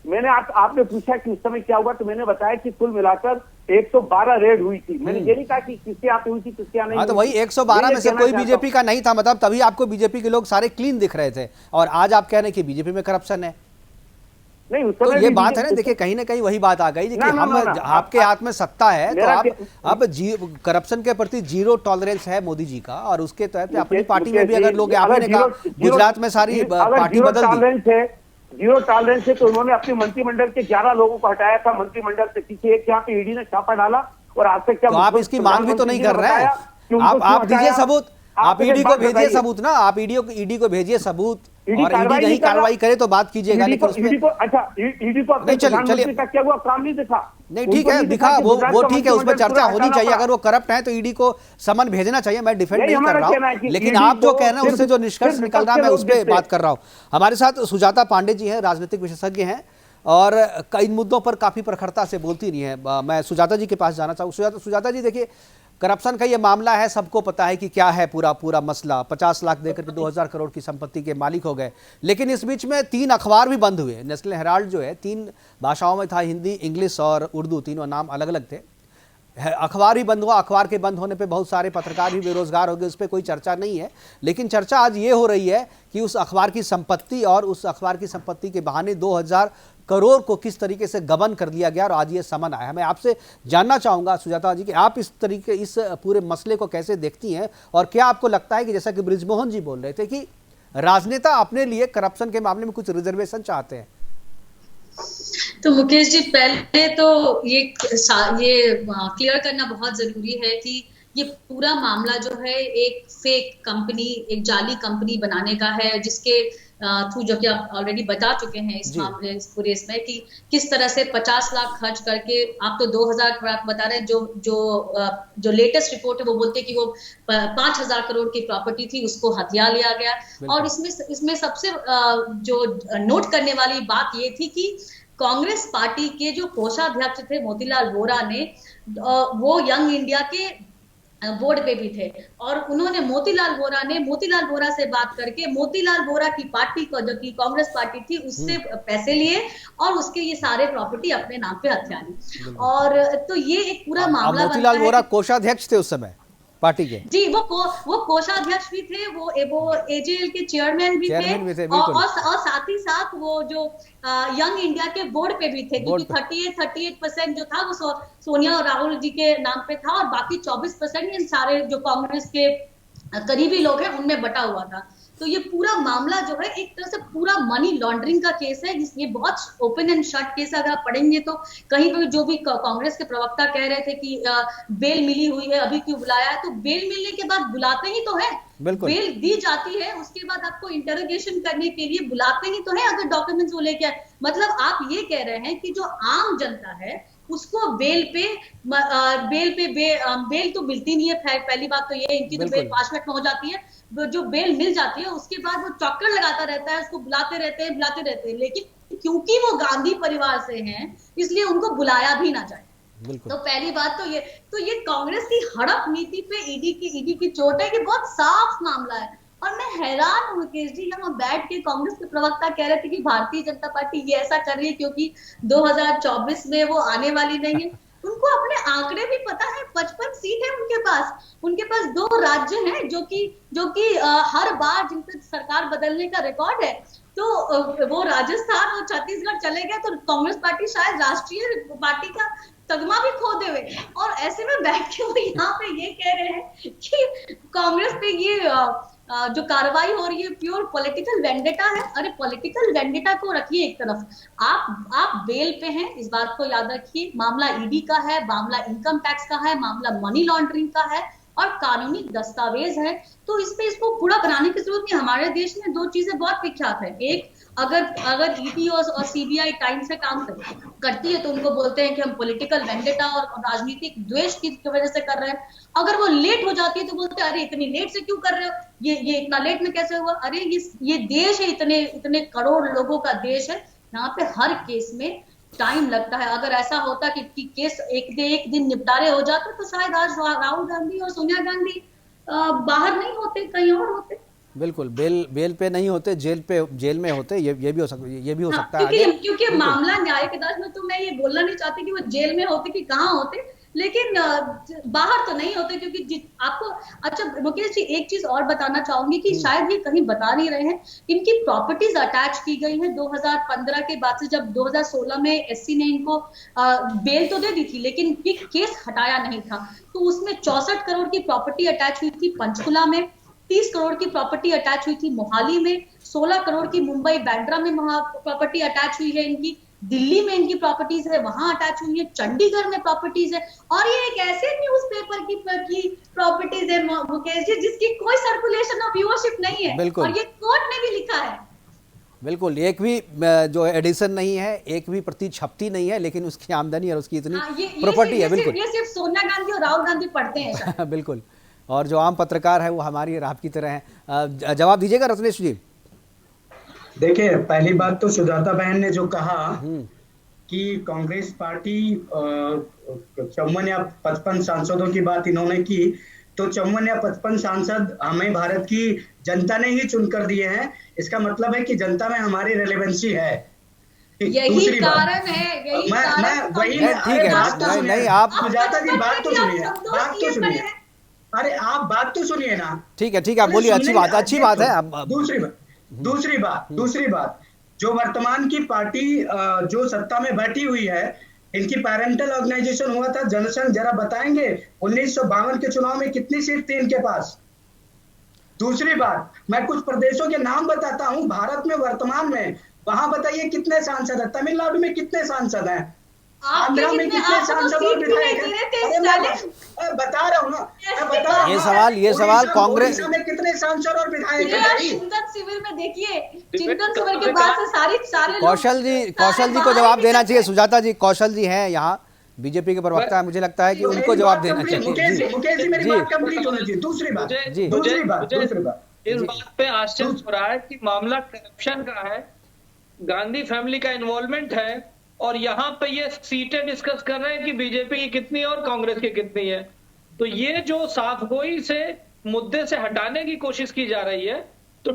मैंने आपने पूछा कि उस समय क्या हुआ, तो मैंने बताया कि कुल मिलाकर 112 रेड हुई थी। मैंने ये नहीं कहा कि किसके यहाँ पे हुई थी, किसके यहाँ नहीं। हाँ तो वही 112 में से कोई बीजेपी का नहीं था, मतलब तभी आपको बीजेपी के लोग सारे क्लीन दिख रहे थे, और आज आप कह रहे हैं कि बीजेपी में करप्शन है। नहीं, उस तो समय ये बात है ना, देखिए कहीं ना कहीं वही बात आ गई कि हम आपके हाथ में सत्ता है तो आप अब करप्शन के प्रति जीरो टॉलरेंस है मोदी जी का, और उसके तहत अपनी पार्टी में भी अगर लोग, आपने कहा गुजरात में सारी पार्टी बदल दी, जीरो टॉलरेंस है, तो उन्होंने अपने मंत्रिमंडल के 11 लोगों को हटाया था मंत्रिमंडल से, किसी एक यहाँ पे ईडी ने छापा डाला, और आज तक क्या तो आप इसकी मांग भी तो नहीं कर रहे हैं। आप दीजिए सबूत, आप ईडी को भेजिए सबूत ना, आप ईडी को भेजिए सबूत, और ईडी नहीं कार्रवाई करे तो बात कीजिएगा, लेकिन उसमें ईडी को अपने प्रधानमंत्री का क्या हुआ काम नहीं दिखा। नहीं ठीक है, दिखा वो ठीक है, उस पर चर्चा होनी चाहिए। अगर वो करप्ट है तो ईडी को समन भेजना चाहिए, मैं डिफेंड नहीं कर रहा हूँ, लेकिन आप जो कह रहे हैं उससे जो निष्कर्ष निकल रहा है मैं उस पर बात कर रहा हूँ। हमारे साथ सुजाता पांडे जी हैं, राजनीतिक विशेषज्ञ हैं, और कई मुद्दों पर काफी प्रखरता से बोलती रही है। मैं सुजाता जी के पास जाना चाहूँ। सुजाता जी, देखिए करप्शन का ये मामला है, सबको पता है कि क्या है पूरा मसला। 50 लाख देकर के 2000 करोड़ की संपत्ति के मालिक हो गए, लेकिन इस बीच में 3 अखबार भी बंद हुए। नेशनल हेराल्ड जो है 3 भाषाओं में था, हिंदी, इंग्लिश और उर्दू, तीनों नाम अलग अलग थे। अखबार ही बंद हुआ, अखबार के बंद होने पे बहुत सारे पत्रकार भी बेरोजगार हो गए, उस पर कोई चर्चा नहीं है। लेकिन चर्चा आज ये हो रही है कि उस अखबार की संपत्ति, और उस अखबार की संपत्ति के बहाने 2000 करोड़ को किस तरीके से गबन कर दिया गया, और आज ये समन आया। मैं आपसे जानना चाहूंगा सुजाता जी कि आप इस पूरे मसले को कैसे देखती हैं, और क्या आपको लगता है कि जैसा कि ब्रिजमोहन जी बोल रहे थे कि राजनेता अपने लिए करप्शन के मामले में कुछ रिजर्वेशन चाहते हैं? तो मुकेश जी, पहले तो ये क्लियर करना बहुत जरूरी है कि ये पूरा मामला जो है एक फेक कंपनी, एक जाली कंपनी बनाने का है, जिसके थ्रू, जो कि आप ऑलरेडी बता चुके हैं इस मामले, इस पूरे इसमें, कि किस तरह से 50 लाख खर्च करके, आप तो 2000 करोड़ बता रहे हैं, जो लेटेस्ट रिपोर्ट है वो बोलते हैं कि वो 5000 करोड़ की प्रॉपर्टी थी, उसको हथिया लिया गया। और इसमें सबसे जो नोट करने वाली बात ये थी कि कांग्रेस पार्टी के जो कोषाध्यक्ष थे मोतीलाल वोरा ने, वो यंग इंडिया के बोर्ड पे भी थे, और उन्होंने मोतीलाल वोरा से बात करके मोतीलाल वोरा की पार्टी को, जो कि कांग्रेस पार्टी थी, उससे पैसे लिए और उसके ये सारे प्रॉपर्टी अपने नाम पे हथिया ली। और तो ये एक पूरा मामला। मोतीलाल वोरा कोषाध्यक्ष थे उस समय पार्टी के? जी, वो कोषाध्यक्ष भी थे, वो एजेएल के चेयरमैन भी थे, और साथ ही साथ वो जो यंग इंडिया के बोर्ड पे भी थे, क्योंकि 38% जो था वो सोनिया और राहुल जी के नाम पे था, और बाकी 24% इन सारे जो कांग्रेस के करीबी लोग हैं उनमें बटा हुआ था। तो ये पूरा मामला जो है एक तरह से पूरा मनी लॉन्ड्रिंग का केस है। ये बहुत ओपन एंड शट केस है। अगर आप पढ़ेंगे तो कहीं पर जो भी कांग्रेस के प्रवक्ता कह रहे थे कि बेल मिली हुई है, अभी क्यों बुलाया है, तो बेल मिलने के बाद बुलाते ही तो है, बेल दी जाती है, उसके बाद आपको इंटरोगेशन करने के लिए बुलाते ही तो है अगर डॉक्यूमेंट्स वो लेके आए। मतलब आप ये कह रहे हैं कि जो आम जनता है उसको बेल तो मिलती नहीं है। पहली बात तो ये, इनकी तो बेल 5 मिनट में हो जाती है। जो बेल मिल जाती है उसके बाद वो चक्कर लगाता रहता है, उसको बुलाते रहते हैं, लेकिन क्योंकि वो गांधी परिवार से हैं इसलिए उनको बुलाया भी ना जाए। तो पहली बात तो ये कांग्रेस की हड़प नीति पे ईडी की चोट है कि बहुत साफ मामला है। और मैं हैरान हूं मुकेश जी, यहाँ बैठ के कांग्रेस के प्रवक्ता कह रहे थे कि भारतीय जनता पार्टी ये ऐसा कर रही है क्योंकि 2024 में वो आने वाली नहीं है। उनको अपने आंकड़े भी पता है, 55 सीट है उनके पास 2 राज्य हैं जो कि हर बार जिनसे सरकार बदलने का रिकॉर्ड है। तो वो राजस्थान और छत्तीसगढ़ चले गए तो कांग्रेस पार्टी शायद राष्ट्रीय पार्टी का तगमा भी खो देवे। और ऐसे में बैठ के वो यहाँ पे ये कह रहे हैं कि कांग्रेस पे ये जो कार्रवाई हो रही है प्योर पॉलिटिकल वेंडेटा है। अरे पॉलिटिकल वेंडेटा को रखिए एक तरफ, आप बेल पे हैं, इस बात को याद रखिए। मामला ईडी का है, मामला इनकम टैक्स का है, मामला मनी लॉन्ड्रिंग का है और कानूनी दस्तावेज है। तो इसको पूरा बनाने की जरूरत नहीं। हमारे देश में 2 चीजें बहुत विख्यात है। एक, अगर ईडी और सीबीआई टाइम से काम करती है तो उनको बोलते हैं कि हम पॉलिटिकल वेंडेटा और राजनीतिक द्वेष की वजह से कर रहे हैं। अगर वो लेट हो जाती है तो बोलते हैं अरे इतनी लेट से क्यों कर रहे हो, ये इतना लेट में कैसे हुआ। अरे ये देश है, इतने करोड़ लोगों का देश है, यहाँ पे हर केस में टाइम लगता है। अगर ऐसा होता कि केस एक दिन निपटारे हो जाते तो शायद आज राहुल गांधी और सोनिया गांधी बाहर नहीं होते, कहीं और होते। बिल्कुल, बेल पे नहीं होते, जेल में होते। ये भी हो सकता है क्योंकि मामला न्यायिक अदालत में, तो मैं ये बोलना नहीं चाहती कि वो जेल में होते कि कहाँ होते, लेकिन बाहर तो नहीं होते। क्योंकि आपको अच्छा मुकेश जी एक चीज और बताना चाहूंगी कि शायद ये कहीं बता नहीं रहे हैं, इनकी प्रॉपर्टीज अटैच की गई हैं 2015 के बाद से। जब 2016 में एससी ने इनको बेल तो दे दी थी लेकिन ये केस हटाया नहीं था, तो उसमें 64 करोड़ की प्रॉपर्टी अटैच हुई थी पंचकुला में, 30 करोड़ की प्रॉपर्टी अटैच हुई थी मोहाली में, 16 करोड़ की मुंबई बांद्रा में प्रॉपर्टी अटैच हुई है इनकी, दिल्ली में इनकी प्रॉपर्टीज है वहां अटैच हुई है, चंडीगढ़ में प्रॉपर्टीज है। और ये एक ऐसे न्यूज़पेपर की प्रॉपर्टीज है मुकेश जी जिसकी कोई सर्कुलेशन और व्यूअरशिप नहीं है, और ये कोर्ट ने भी लिखा है। बिल्कुल, एक भी जो एडिशन नहीं है, एक भी प्रति छपती नहीं है, लेकिन उसकी आमदनी और उसकी इतनी प्रॉपर्टी है। बिल्कुल, ये सिर्फ सोनिया गांधी और राहुल गांधी पढ़ते हैं। बिल्कुल, और जो आम पत्रकार है वो हमारी और आपकी तरह है। जवाब दीजिएगा रत्नेश जी। देखिए, पहली बात तो सुजाता बहन ने जो कहा कि कांग्रेस पार्टी 54 या 55 सांसदों की बात इन्होंने की, तो 54 या 55 सांसद हमें भारत की जनता ने ही चुनकर दिए हैं। इसका मतलब है कि जनता में हमारी रेलेवेंसी है। यही कारण है, सुजाता जी बात तो सुनिए, अरे आप बात तो सुनिए ना। ठीक है, आप बोलिए। अच्छी बात है। दूसरी बात, जो वर्तमान की पार्टी जो सत्ता में बैठी हुई है, इनकी पैरेंटल ऑर्गेनाइजेशन हुआ था जनसंघ। जरा बताएंगे 1952 के चुनाव में कितनी सीट थी इनके पास। दूसरी बात, मैं कुछ प्रदेशों के नाम बताता हूं भारत में वर्तमान में, वहां बताइए कितने सांसद है। तमिलनाडु में कितने सांसद हैं, आंध्र में कितने सांसद और विधायक हैं, बता रहा हूँ ना। ये सवाल कांग्रेस में कितने सांसद और विधायक हैं। चिंतन शिविर में देखिए, चिंतन शिविर के बाद से सारे कौशल जी को जवाब देना चाहिए। सुजाता जी, कौशल जी हैं यहाँ, बीजेपी के प्रवक्ता है, मुझे लगता है कि उनको जवाब देना चाहिए। मुकेश जी मेरी बात कंप्लीट होनी चाहिए। दूसरी बात इस बात पे आश्चर्य हो रहा है कि मामला करप्शन का है, गांधी फैमिली का इन्वॉल्वमेंट है, और यहाँ पे ये सीटें डिस्कस कर रहे हैं कि बीजेपी की कितनी और कांग्रेस की कितनी है। तो ये जो साफगोई से मुद्दे से हटाने की कोशिश की जा रही है। तो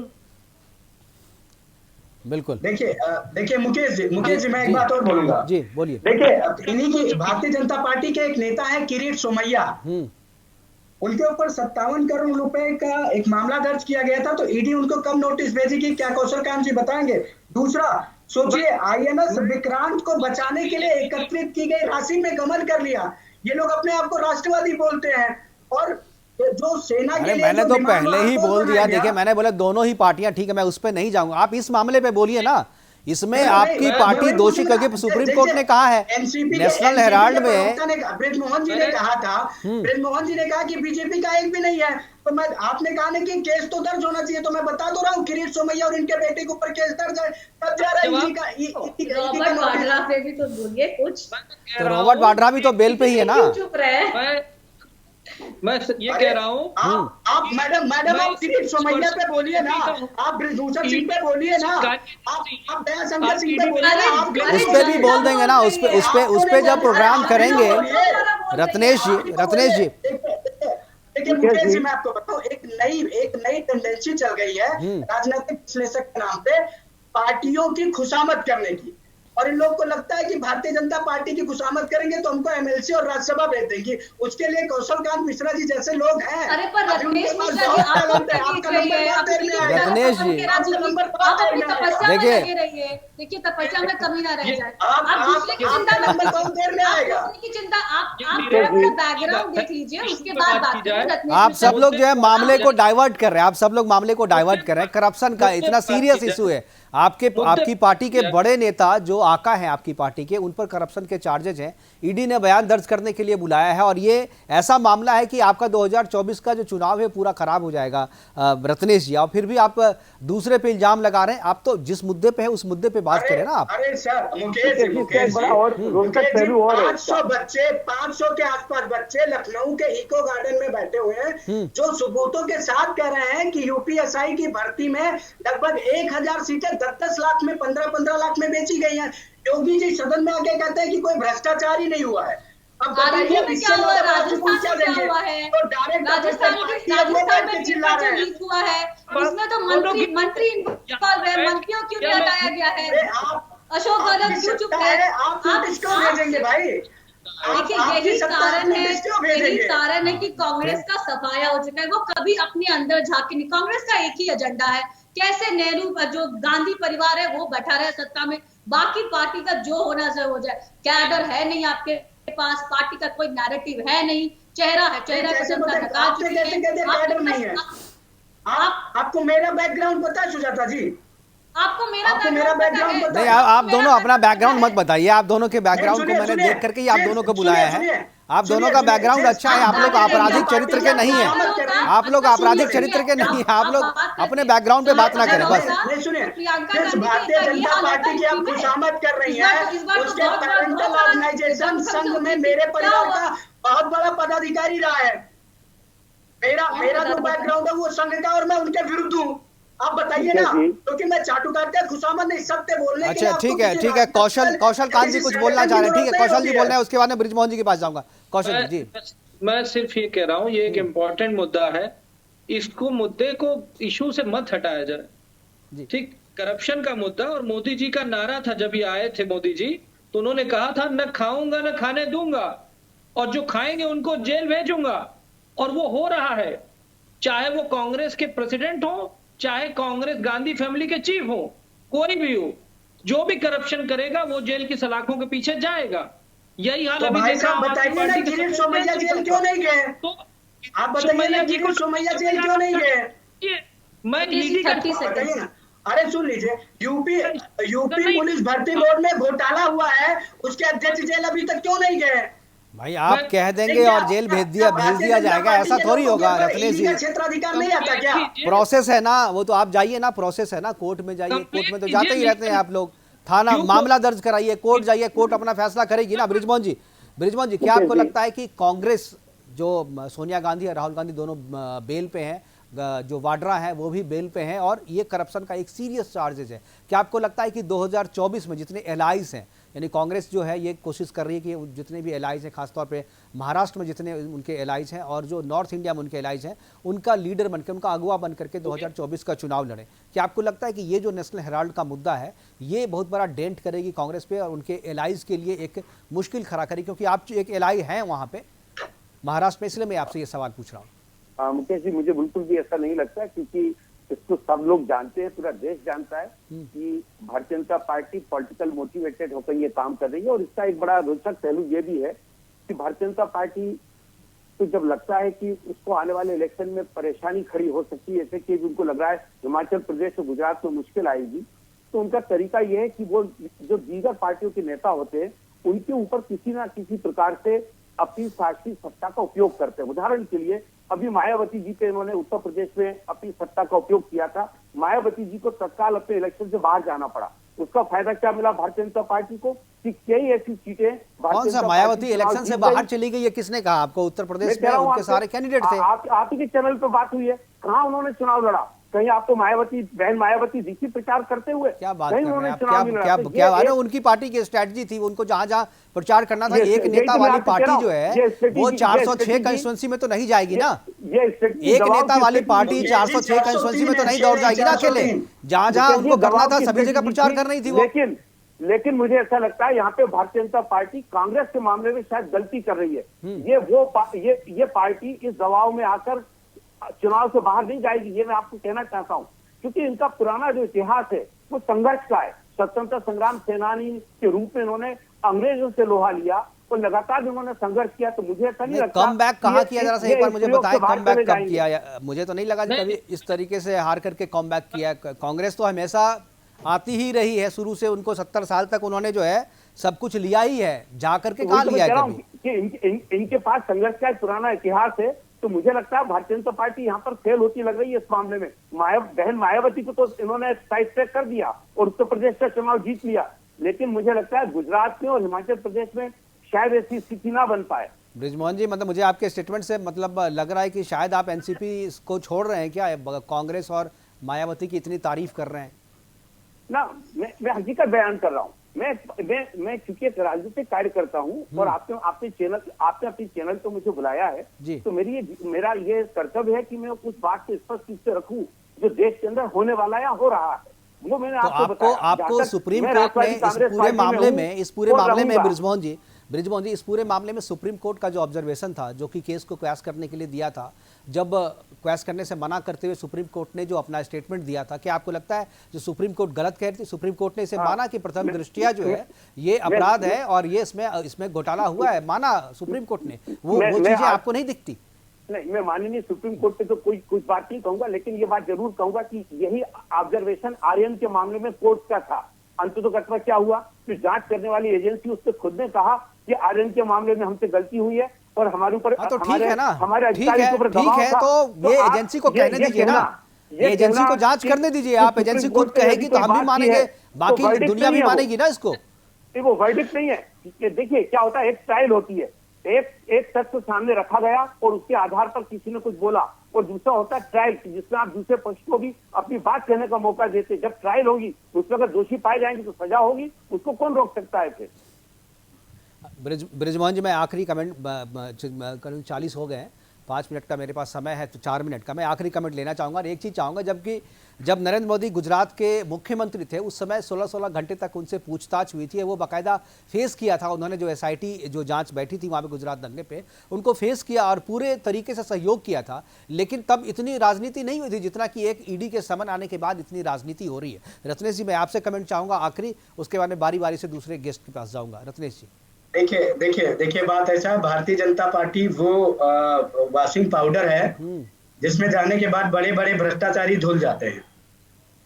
बिल्कुल, देखिए मुकेश जी मैं एक बात और बोलूंगा। जी बोलिए। देखिए, इन्हीं की भारतीय जनता पार्टी के एक नेता है किरीट सोमैया, उनके ऊपर 57 करोड़ रुपए का एक मामला दर्ज किया गया था। तो ईडी उनको कब नोटिस भेजेगी, क्या कौशल कायम जी बताएंगे। दूसरा, सोचिए आईएनएस विक्रांत को बचाने के लिए एकत्रित की गई राशि में गमन कर लिया। ये लोग अपने आप को राष्ट्रवादी बोलते हैं, और जो सेना के अरे लिए मैंने जो तो विमान पहले ही आपको बोल दिया, बनाया गया, देखिए मैंने बोला दोनों ही पार्टियां ठीक है, मैं उस पे नहीं जाऊंगा, आप इस मामले पे बोलिए ना। इसमें नहीं, आपकी मैं पार्टी वही दोषी बोल रहा, क्योंकि सुप्रीम जैसे कोर्ट ने कहा है, एनसीपी नेशनल हेराल्ड में ब्रिजमोहन जी ने कहा था, ब्रिजमोहन जी ने कहा कि बीजेपी का एक भी नहीं है, तो मैं आपने कहा ना कि केस तो दर्ज होना चाहिए, तो मैं बता तो रहा हूँ किरीट सोमैया और इनके बेटे के ऊपर केस दर्ज है, तब जा रहा है ईडी का रॉबर्ट वाड्रा पे भी तो बोलिए कुछ। तो रॉबर्ट वाड्रा भी तो बेल पे ही है ना। क्यों चुप रहे? मैं ये कह रहा हूँ, आप मैडम आप किरीट सोमैया पे बोलिए ना, आप ब्रिजभूषण सिंह पे बोलिए ना, आप दयाशंकर सिंह पे बोलिए ना, आप उस पे भी बोल देंगे ना, उस पे जब प्रोग्राम करेंगे। रत्नेश जी देखिए मुकेश जी, मैं आपको बताऊं, एक नई टेंडेंसी चल गई है राजनीतिक विश्लेषक के नाम पे पार्टियों की खुशामद करने की, और इन लोगों को लगता है कि भारतीय जनता पार्टी की खुशामद करेंगे तो हमको एमएलसी और राज्यसभा भेज देंगी, उसके लिए कौशल कांत मिश्रा जी जैसे लोग हैं। अरे पर रत्नेश मिश्रा जी आपको आपका नंबर बहुत देर में आएगा। रत्नेश जी, आप अपनी तपस्या में देखिए, लगे रहिए, देखिए तपस्या में कमी ना रह जाए। आप दूसरे की चिंता मत नंबर बहुत देर में आएगा। दूसरे की चिंता आप थोड़ा अपना बैकग्राउंड देख लीजिए, उसके बाद बात करें। आप सब लोग जो है मामले को डाइवर्ट कर रहे हैं, आप सब लोग मामले को डाइवर्ट कर रहे हैं। करप्शन का इतना सीरियस इशू है, आपकी पार्टी के बड़े नेता जो आका हैं आपकी पार्टी के, उन पर करप्शन के चार्जेज हैं, ईडी ने बयान दर्ज करने के लिए बुलाया है, और ये ऐसा मामला है कि आपका 2024 का जो चुनाव है पूरा खराब हो जाएगा रत्नेश जी, और फिर भी आप दूसरे पे इल्जाम लगा रहे हैं। आप तो जिस मुद्दे पे है उस मुद्दे पे बात करें ना आप। अरे सर मुकेश जी, बड़ा और रोचक पहलू और है 500 के आसपास बच्चे लखनऊ के इको गार्डन में बैठे हुए हैं, जो सबूतों के साथ कह रहे हैं कि यूपीएसआई की भर्ती में लगभग 1000 सीटें 10-10 लाख में, 15-15 लाख में बेची गई हैं। योगी जी सदन में आके कहते हैं कि कोई भ्रष्टाचार ही नहीं हुआ है। अब बताइए राजस्थान में क्या हुआ है? तो डायरेक्ट राजस्थान में चिल्ला रहे हैं। लीक हुआ है, इसमें तो मंत्री इन्वॉल्व है, मंत्रियों क्यों नहीं हटाया गया है? अशोक गहलोत क्यों चुप है? आप नोटिस क्यों भेजेंगे भाई? देखिए यही कारण है कि कांग्रेस का सफाया हो चुका है। वो कभी अपने अंदर झांके नहीं, कांग्रेस का एक ही एजेंडा है, कैसे नेहरू का जो गांधी परिवार है वो बैठा रहे सत्ता में, बाकी पार्टी का जो होना चाहिए हो जाए। कैडर है नहीं आपके पास, पार्टी का कोई नैरेटिव है नहीं, चेहरा है, चेहरा पसंद का नकार चुके हैं। आपको मेरा बैकग्राउंड पता है सुजाता जी? आपको मेरा बैकग्राउंड पता नहीं, है? आप दोनों अपना बैकग्राउंड मत बताइए, आप दोनों के बैकग्राउंड को मैंने देख करके ही आप दोनों को बुलाया है। आप दोनों का बैकग्राउंड अच्छा है, आप लोग आपराधिक चरित्र के नहीं है, आप लोग आपराधिक चरित्र के नहीं है, आप लोग अपने बैकग्राउंड पे बात ना करें बस। भारतीय जनता पार्टी की आप खुशामद कर रही हैं, उसके पेरेंटल ऑर्गेनाइजेशन संघ में मेरे परिवार का बहुत बड़ा पदाधिकारी रहा है। मेरा जो बैकग्राउंड है वो संघ का, और मैं उनके विरुद्ध हूँ। आप बताइए ना, क्योंकि मैं चाटुकारिता खुशामद नहीं, सत्य बोलने अच्छा ठीक है, कौशल कांत जी कुछ बोलना चाह रहे हैं, ठीक है कौशल जी बोल रहे हैं, उसके बाद में ब्रिजमोहन जी के पास जाऊंगा। कौशल जी, मैं सिर्फ ये कह रहा हूँ, ये एक इम्पोर्टेंट मुद्दा है, इसको मुद्दे को इशू से मत हटाया जाए। ठीक, करप्शन का मुद्दा, और मोदी जी का नारा था जब ये आए थे मोदी जी, तो उन्होंने कहा था न खाऊंगा न खाने दूंगा, और जो खाएंगे उनको जेल भेजूंगा, और वो हो रहा है। चाहे वो कांग्रेस के प्रेसिडेंट हो, चाहे कांग्रेस गांधी फैमिली के चीफ हो, कोई भी हो, जो भी करप्शन करेगा वो जेल की सलाखों के पीछे जाएगा। यही हाल अभी देखा। बताइए ना किरीट सोमैया जेल क्यों नहीं गए? आप बताइए ना किरीट सोमैया जेल क्यों नहीं गए? मैं ईडी का बताइए ना। अरे सुन लीजिए, यूपी पुलिस भर्ती बोर्ड में घोटाला हुआ है, उसके अध्यक्ष जेल अभी तक क्यों नहीं गए? भाई आप कह देंगे और जेल भेज दिया जाएगा, ऐसा थोड़ी होगा रत्नेश जी। क्षेत्राधिकार नहीं आता क्या? प्रोसेस है ना, वो तो आप जाइए ना, प्रोसेस है ना, कोर्ट में जाइए, कोर्ट में तो जाते ही रहते हैं आप लोग, थाना मामला दर्ज कराइए, कोर्ट जाइए, कोर्ट अपना फैसला करेगी ना। ब्रिजमोहन जी क्या आपको लगता है कि कांग्रेस जो सोनिया गांधी और राहुल गांधी दोनों बेल पे हैं, जो वाड्रा है वो भी बेल पे हैं, और ये करप्शन का एक सीरियस चार्जेज है, क्या आपको लगता है कि 2024 में जितने एलाइज हैं, यानी कांग्रेस जो है ये कोशिश कर रही है कि जितने भी एलाइज हैं, खासतौर पे महाराष्ट्र में जितने उनके एलाइज हैं और जो नॉर्थ इंडिया में उनके एलाइज हैं, उनका लीडर बनकर, उनका अगुवा बनकर के 2024 का चुनाव लड़े? क्या आपको लगता है कि ये जो नेशनल हेराल्ड का मुद्दा है ये बहुत बड़ा डेंट करेगी कांग्रेस पे और उनके एलाइज के लिए एक मुश्किल खड़ा करेगी? क्योंकि आप एक एलाई हैं वहाँ पे महाराष्ट्र में, इसलिए मैं आपसे ये सवाल पूछ रहा हूँ। मुकेश जी, मुझे बिल्कुल भी ऐसा नहीं लगता, क्योंकि इसको सब लोग जानते हैं, पूरा देश जानता है कि Bharatiya Janata party political motivated होकर ये काम कर रही है। और इसका एक बड़ा रोचक पहलू ये भी है कि भारतीय जनता पार्टी तो जब लगता है कि उसको आने वाले इलेक्शन में परेशानी खड़ी हो सकती है, जैसे कि उनको लग रहा है हिमाचल प्रदेश और गुजरात में मुश्किल आएगी, तो उनका तरीका यह है कि वो जो दीगर पार्टियों के नेता होते हैं उनके ऊपर किसी ना किसी प्रकार से अपनी शासकीय सत्ता का उपयोग करते हैं। उदाहरण के लिए अभी मायावती जी पे इन्होंने उत्तर प्रदेश में अपनी सत्ता का उपयोग किया था। मायावती जी को तत्काल अपने इलेक्शन से बाहर जाना पड़ा। उसका फायदा क्या मिला भारतीय जनता पार्टी को कि कई ऐसी सीटें कौन सा मायावती इलेक्शन से बाहर चली गई, ये किसने कहा आपको? उत्तर प्रदेश में उनके सारे कैंडिडेट थे। आप ही के चैनल पर बात हुई है, कहाँ उन्होंने चुनाव लड़ा? कहीं आपको मायावती बहन मायावती दिखी प्रचार करते हुए? क्या बात कर रहे हैं आप? क्या उनकी पार्टी की स्ट्रेटजी थी, उनको जहां जहां प्रचार करना था। एक नेता वाली पार्टी जो है वो 406 कंस्टिट्यूंसी में तो नहीं जाएगी ना। एक नेता वाली पार्टी 406 कंस्टिट्यूंसी में तो नहीं दौड़ जाएगी ना अकेले। जहां जहां उनको करना था सभी जगह प्रचार कर रही थी वो। लेकिन मुझे ऐसा लगता है यहाँ पे भारतीय जनता पार्टी कांग्रेस के मामले में शायद गलती कर रही है। ये पार्टी इस दबाव में आकर चुनाव से बाहर नहीं जाएगी, ये मैं आपको कहना चाहता हूँ, क्योंकि इनका पुराना जो इतिहास है वो संघर्ष का है। स्वतंत्रता संग्राम सेनानी के रूप में इन्होंने अंग्रेजों से लोहा लिया और लगातार इन्होंने संघर्ष किया। तो मुझे ऐसा नहीं लगता कम बैक कहाँ किया, जरा सा एक बार मुझे बताएं कम बैक कब किया? मुझे तो नहीं लगा कभी इस तरीके से हार करके कम बैक किया। कांग्रेस तो हमेशा आती ही रही है शुरू से, उनको 70 साल तक उन्होंने जो है सब कुछ लिया ही है, जा करके कहाँ लिया है कभी? इनके पास संघर्ष का एक पुराना इतिहास है। तो मुझे लगता है भारतीय जनता पार्टी यहाँ पर फेल होती लग रही है इस मामले में। बहन मायावती को तो इन्होंने साइड ट्रैक कर दिया और उत्तर प्रदेश का चुनाव जीत लिया, लेकिन मुझे लगता है गुजरात में और हिमाचल प्रदेश में शायद ऐसी स्थिति ना बन पाए। बृजमोहन जी, मतलब मुझे आपके स्टेटमेंट से मतलब लग रहा है कि शायद आप एनसीपी को छोड़ रहे हैं क्या? कांग्रेस और मायावती की इतनी तारीफ कर रहे हैं ना। मैं हकीकत बयान कर रहा हूँ। मैं चूंकि एक राजनीतिक कार्य करता हूँ और आपने अपने चैनल पे मुझे बुलाया है, तो मेरा ये कर्तव्य है कि मैं उस बात को स्पष्ट रूप से रखूं जो देश के अंदर होने वाला या हो रहा है। वो मैंने आपको बताया। आपको सुप्रीम कोर्ट ने इस पूरे मामले में बृजमोहन जी इस पूरे मामले में सुप्रीम कोर्ट का जो ऑब्जर्वेशन था, जो कि केस को क्वैश करने के लिए दिया था, जब क्वैश करने से मना करते हुए सुप्रीम कोर्ट ने जो अपना स्टेटमेंट दिया था, क्या आपको लगता है जो सुप्रीम कोर्ट गलत कह रही थी? सुप्रीम कोर्ट ने इसे माना कि प्रथम दृष्टिया जो है ये अपराध है और ये इसमें घोटाला हुआ है, माना सुप्रीम कोर्ट ने। वो चीजें आपको नहीं दिखती? नहीं, मैं माननीय सुप्रीम कोर्ट पे तो कुछ बात नहीं कहूंगा, लेकिन ये बात जरूर कहूंगा कि यही ऑब्जर्वेशन आर्यन के मामले में कोर्ट का था। अंततः क्या हुआ कि जांच करने वाली एजेंसी उससे खुद ने कहा कि आर्यन के मामले में हमसे गलती हुई है और हमारे ऊपर तो ठीक है ना, हमारे अधिकारी के ऊपर दबाव था। तो ये एजेंसी को कहने दीजिए ना, एजेंसी को जांच करने दीजिए। आप एजेंसी खुद कहेगी तो हम भी मानेंगे, बाकी दुनिया भी मानेगी ना इसको। वो वर्डिक्ट नहीं है। देखिए क्या होता है, एक ट्रायल होती है, एक तथ्य सामने रखा गया और उसके आधार पर किसी ने कुछ बोला, और दूसरा होता है ट्रायल, जिसमें आप दूसरे पक्ष को भी अपनी बात कहने का मौका देते। जब ट्रायल होगी उसमें अगर दोषी पाए जाएंगे तो सजा होगी, उसको कौन रोक सकता है फिर? बृजमोहन जी, मैं आखिरी कमेंट, करीब 40 हो गए हैं, 5 मिनट का मेरे पास समय है, तो 4 मिनट का मैं आखिरी कमेंट लेना चाहूँगा। और एक चीज़ चाहूँगा, जब नरेंद्र मोदी गुजरात के मुख्यमंत्री थे उस समय 16-16 घंटे तक उनसे पूछताछ हुई थी। वो बाकायदा फेस किया था उन्होंने, जो SIT जो जांच बैठी थी वहाँ पे गुजरात दंगे पे, उनको फेस किया और पूरे तरीके से सहयोग किया था। लेकिन तब इतनी राजनीति नहीं हुई थी जितना कि एक ED के समन आने के बाद इतनी राजनीति हो रही है। रत्नेश जी, मैं आपसे कमेंट चाहूँगा आखिरी, उसके बाद में बारी बारी से दूसरे गेस्ट के पास जाऊँगा। रत्नेश जी, देखिए बात ऐसा है, भारतीय जनता पार्टी वो वॉशिंग पाउडर है जिसमें जाने के बाद बड़े बड़े भ्रष्टाचारी धुल जाते हैं।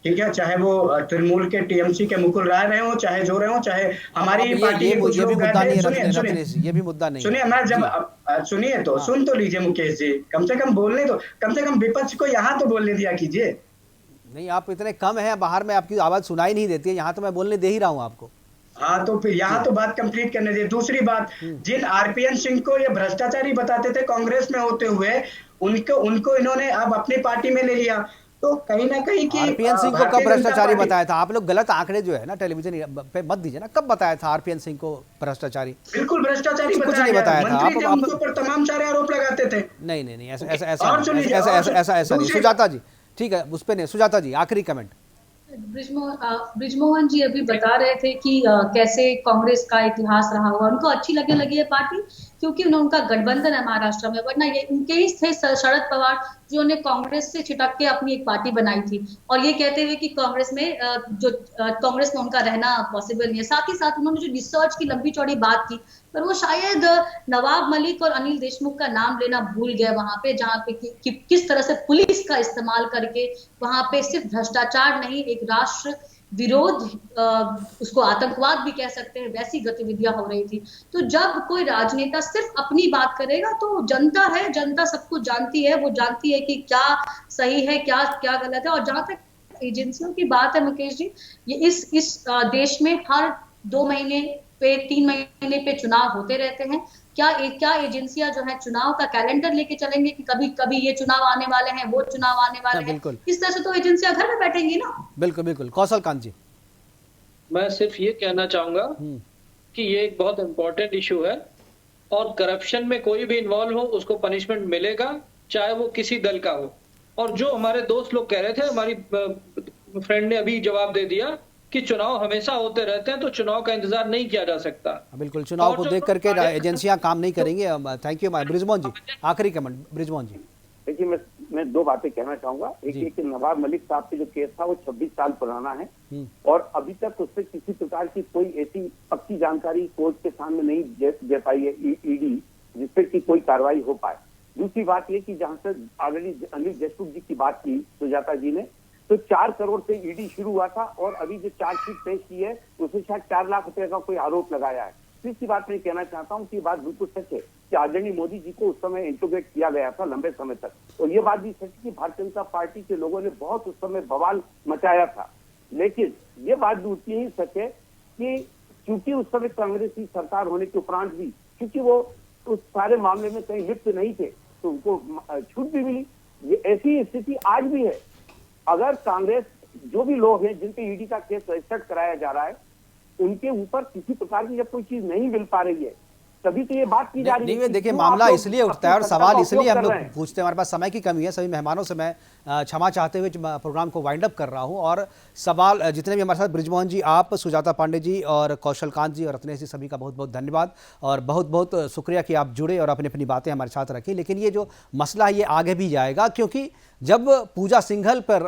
ठीक है, चाहे वो तृणमूल के TMC के मुकुल राय रहे हो, चाहे जो रहे हो, चाहे हमारी पार्टी के कुछ लोग गए थे। ये भी मुद्दा नहीं। सुनिए, मैं जब सुनिए तो सुन तो लीजिए मुकेश जी, कम से कम बोलने दो, कम से कम विपक्ष को यहाँ तो बोलने दिया कीजिए। नहीं, आप इतने कम हैं, बाहर में आपकी आवाज सुनाई नहीं देती है, यहाँ तो मैं बोलने दे ही रहा हूँ आपको। हाँ, तो फिर यहाँ तो बात कंप्लीट करने दीजिए। दूसरी बात, जिन RPN सिंह को ये भ्रष्टाचारी बताते थे कांग्रेस में होते हुए, उनको इन्होंने अब अपनी पार्टी में ले लिया। तो कहीं ना कहीं कि RPN सिंह को कब भ्रष्टाचारी बताया था? आप लोग गलत आंकड़े जो है ना टेलीविजन पे मत दीजिए ना। कब बताया था RPN सिंह को भ्रष्टाचारी? बिल्कुल भ्रष्टाचारी कुछ नहीं बताया था। आप पर तमाम सारे आरोप लगाते थे। नहीं, ऐसा नहीं। सुजाता जी, ठीक है, उस पे नहीं। सुजाता जी, आखिरी कमेंट। बृजमोहन जी अभी बता रहे थे कि कैसे कांग्रेस का इतिहास रहा हुआ, उनको अच्छी लगने लगी है पार्टी, क्योंकि उनका गठबंधन है महाराष्ट्र में, वरना ये उनके ही थे शरद पवार जिन्होंने कांग्रेस से छिटक के अपनी एक पार्टी बनाई थी, और ये कहते हुए कि कांग्रेस में उनका रहना पॉसिबल नहीं है। साथ ही साथ उन्होंने जो रिसर्च की लंबी चौड़ी बात की, पर वो शायद नवाब मलिक और अनिल देशमुख का नाम लेना भूल गए वहां पे, जहां पे कि किस तरह से पुलिस का इस्तेमाल करके वहां पे सिर्फ भ्रष्टाचार नहीं, एक राष्ट्र विरोध, उसको आतंकवाद भी कह सकते हैं, वैसी गतिविधियां हो रही थी। तो जब कोई राजनेता सिर्फ अपनी बात करेगा तो जनता है, जनता सब कुछ जानती है, वो जानती है कि क्या सही है, क्या क्या गलत है। और जहां तक एजेंसियों की बात है मुकेश जी, ये इस देश में हर 2 महीने पे 3 महीने पे चुनाव होते रहते हैं। क्या एजेंसियां जो है चुनाव का कैलेंडर लेके चलेंगे कि कभी ये चुनाव आने वाले हैं, वो चुनाव आने वाले हैं? इस तरह से तो एजेंसियां घर में बैठेंगी ना। बिल्कुल बिल्कुल। कौशल कांत जी, मैं सिर्फ ये कहना चाहूंगा कि ये एक बहुत इंपॉर्टेंट इशू है, और करप्शन में कोई भी इन्वॉल्व हो उसको पनिशमेंट मिलेगा, चाहे वो किसी दल का हो। और जो हमारे दोस्त लोग कह रहे थे, हमारी फ्रेंड ने अभी जवाब दे दिया कि चुनाव हमेशा होते रहते हैं, तो चुनाव का इंतजार नहीं किया जा सकता। बिल्कुल, चुनाव को देख करके एजेंसियां काम नहीं करेंगी। Thank you. ब्रिजमोहन जी, आखिरी कमेंट। ब्रिजमोहन जी, देखिए मैं 2 बातें कहना चाहूंगा। एक कि नवाब मलिक साहब के जो केस था वो 26 साल पुराना है, और अभी तक उससे किसी प्रकार की कोई ऐसी पक्की जानकारी कोर्ट के सामने नहीं दे पाई है ईडी, जिससे कि कोई कार्रवाई हो पाए। दूसरी बात ये कि जहां से ऑलरेडी अनिल देशमुख जी की बात की सुजाता जी ने, तो 4 करोड़ से ईडी शुरू हुआ था, और अभी जो चार्जशीट पेश की है उसमें शायद 4 लाख रुपए का कोई आरोप लगाया है। तीसरी बात मैं कहना चाहता हूँ कि बात बिल्कुल सच है कि आदरणीय मोदी जी को उस समय इंट्रोगेट किया गया था लंबे समय तक, और ये बात भी सच है कि भारतीय जनता पार्टी के लोगों ने बहुत उस समय बवाल मचाया था। लेकिन ये बात दूसरी ही सच है कि क्योंकि उस समय कांग्रेस की सरकार होने के उपरांत भी, क्योंकि वो उस सारे मामले में कहीं लिप्त नहीं थे, तो उनको छूट भी मिली। ये ऐसी स्थिति आज भी है। अगर कांग्रेस, जो भी लोग हैं जिन पे ईडी का केस रजिस्टर कराया जा रहा है, उनके ऊपर किसी प्रकार की जब कोई चीज नहीं मिल पा रही है, तभी तो ये बात की जा रही है। नहीं, देखिए मामला इसलिए उठता है और सवाल इसलिए हम लोग पूछते हैं, हमारे पास समय की कमी है। सभी मेहमानों से मैं क्षमा चाहते हुए प्रोग्राम को वाइंड अप कर रहा हूं, और सवाल जितने भी हमारे साथ, ब्रिजमोहन जी, आप, सुजाता पांडे जी और कौशल कांत जी और रत्नेश जी, सभी का बहुत बहुत धन्यवाद, और बहुत बहुत शुक्रिया कि आप जुड़े और अपनी अपनी बातें हमारे साथ रखी। लेकिन ये जो मसला है ये आगे भी जाएगा, क्योंकि जब पूजा सिंघल पर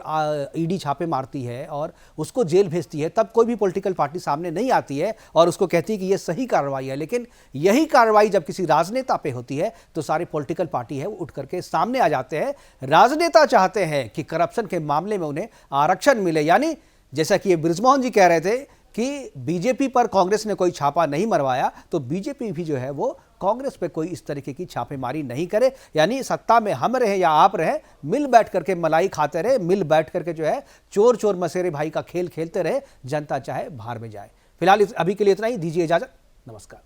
ईडी छापे मारती है और उसको जेल भेजती है, तब कोई भी पॉलिटिकल पार्टी सामने नहीं आती है और उसको कहती है कि ये सही कार्रवाई है। लेकिन यही कार्रवाई जब किसी राजनेता पे होती है तो सारी पॉलिटिकल पार्टी है वो उठ करके सामने आ जाते हैं। राजनेता चाहते हैं कि करप्शन के मामले में उन्हें आरक्षण मिले, यानी जैसा कि ये ब्रिजमोहन जी कह रहे थे कि बीजेपी पर कांग्रेस ने कोई छापा नहीं मरवाया, तो बीजेपी भी जो है वो कांग्रेस पे कोई इस तरीके की छापेमारी नहीं करे। यानी सत्ता में हम रहे या आप रहे, मिल बैठ करके मलाई खाते रहे, मिल बैठ करके जो है चोर चोर मसेरे भाई का खेल खेलते रहे, जनता चाहे बाहर में जाए। फिलहाल अभी के लिए इतना ही, दीजिए इजाजत, नमस्कार।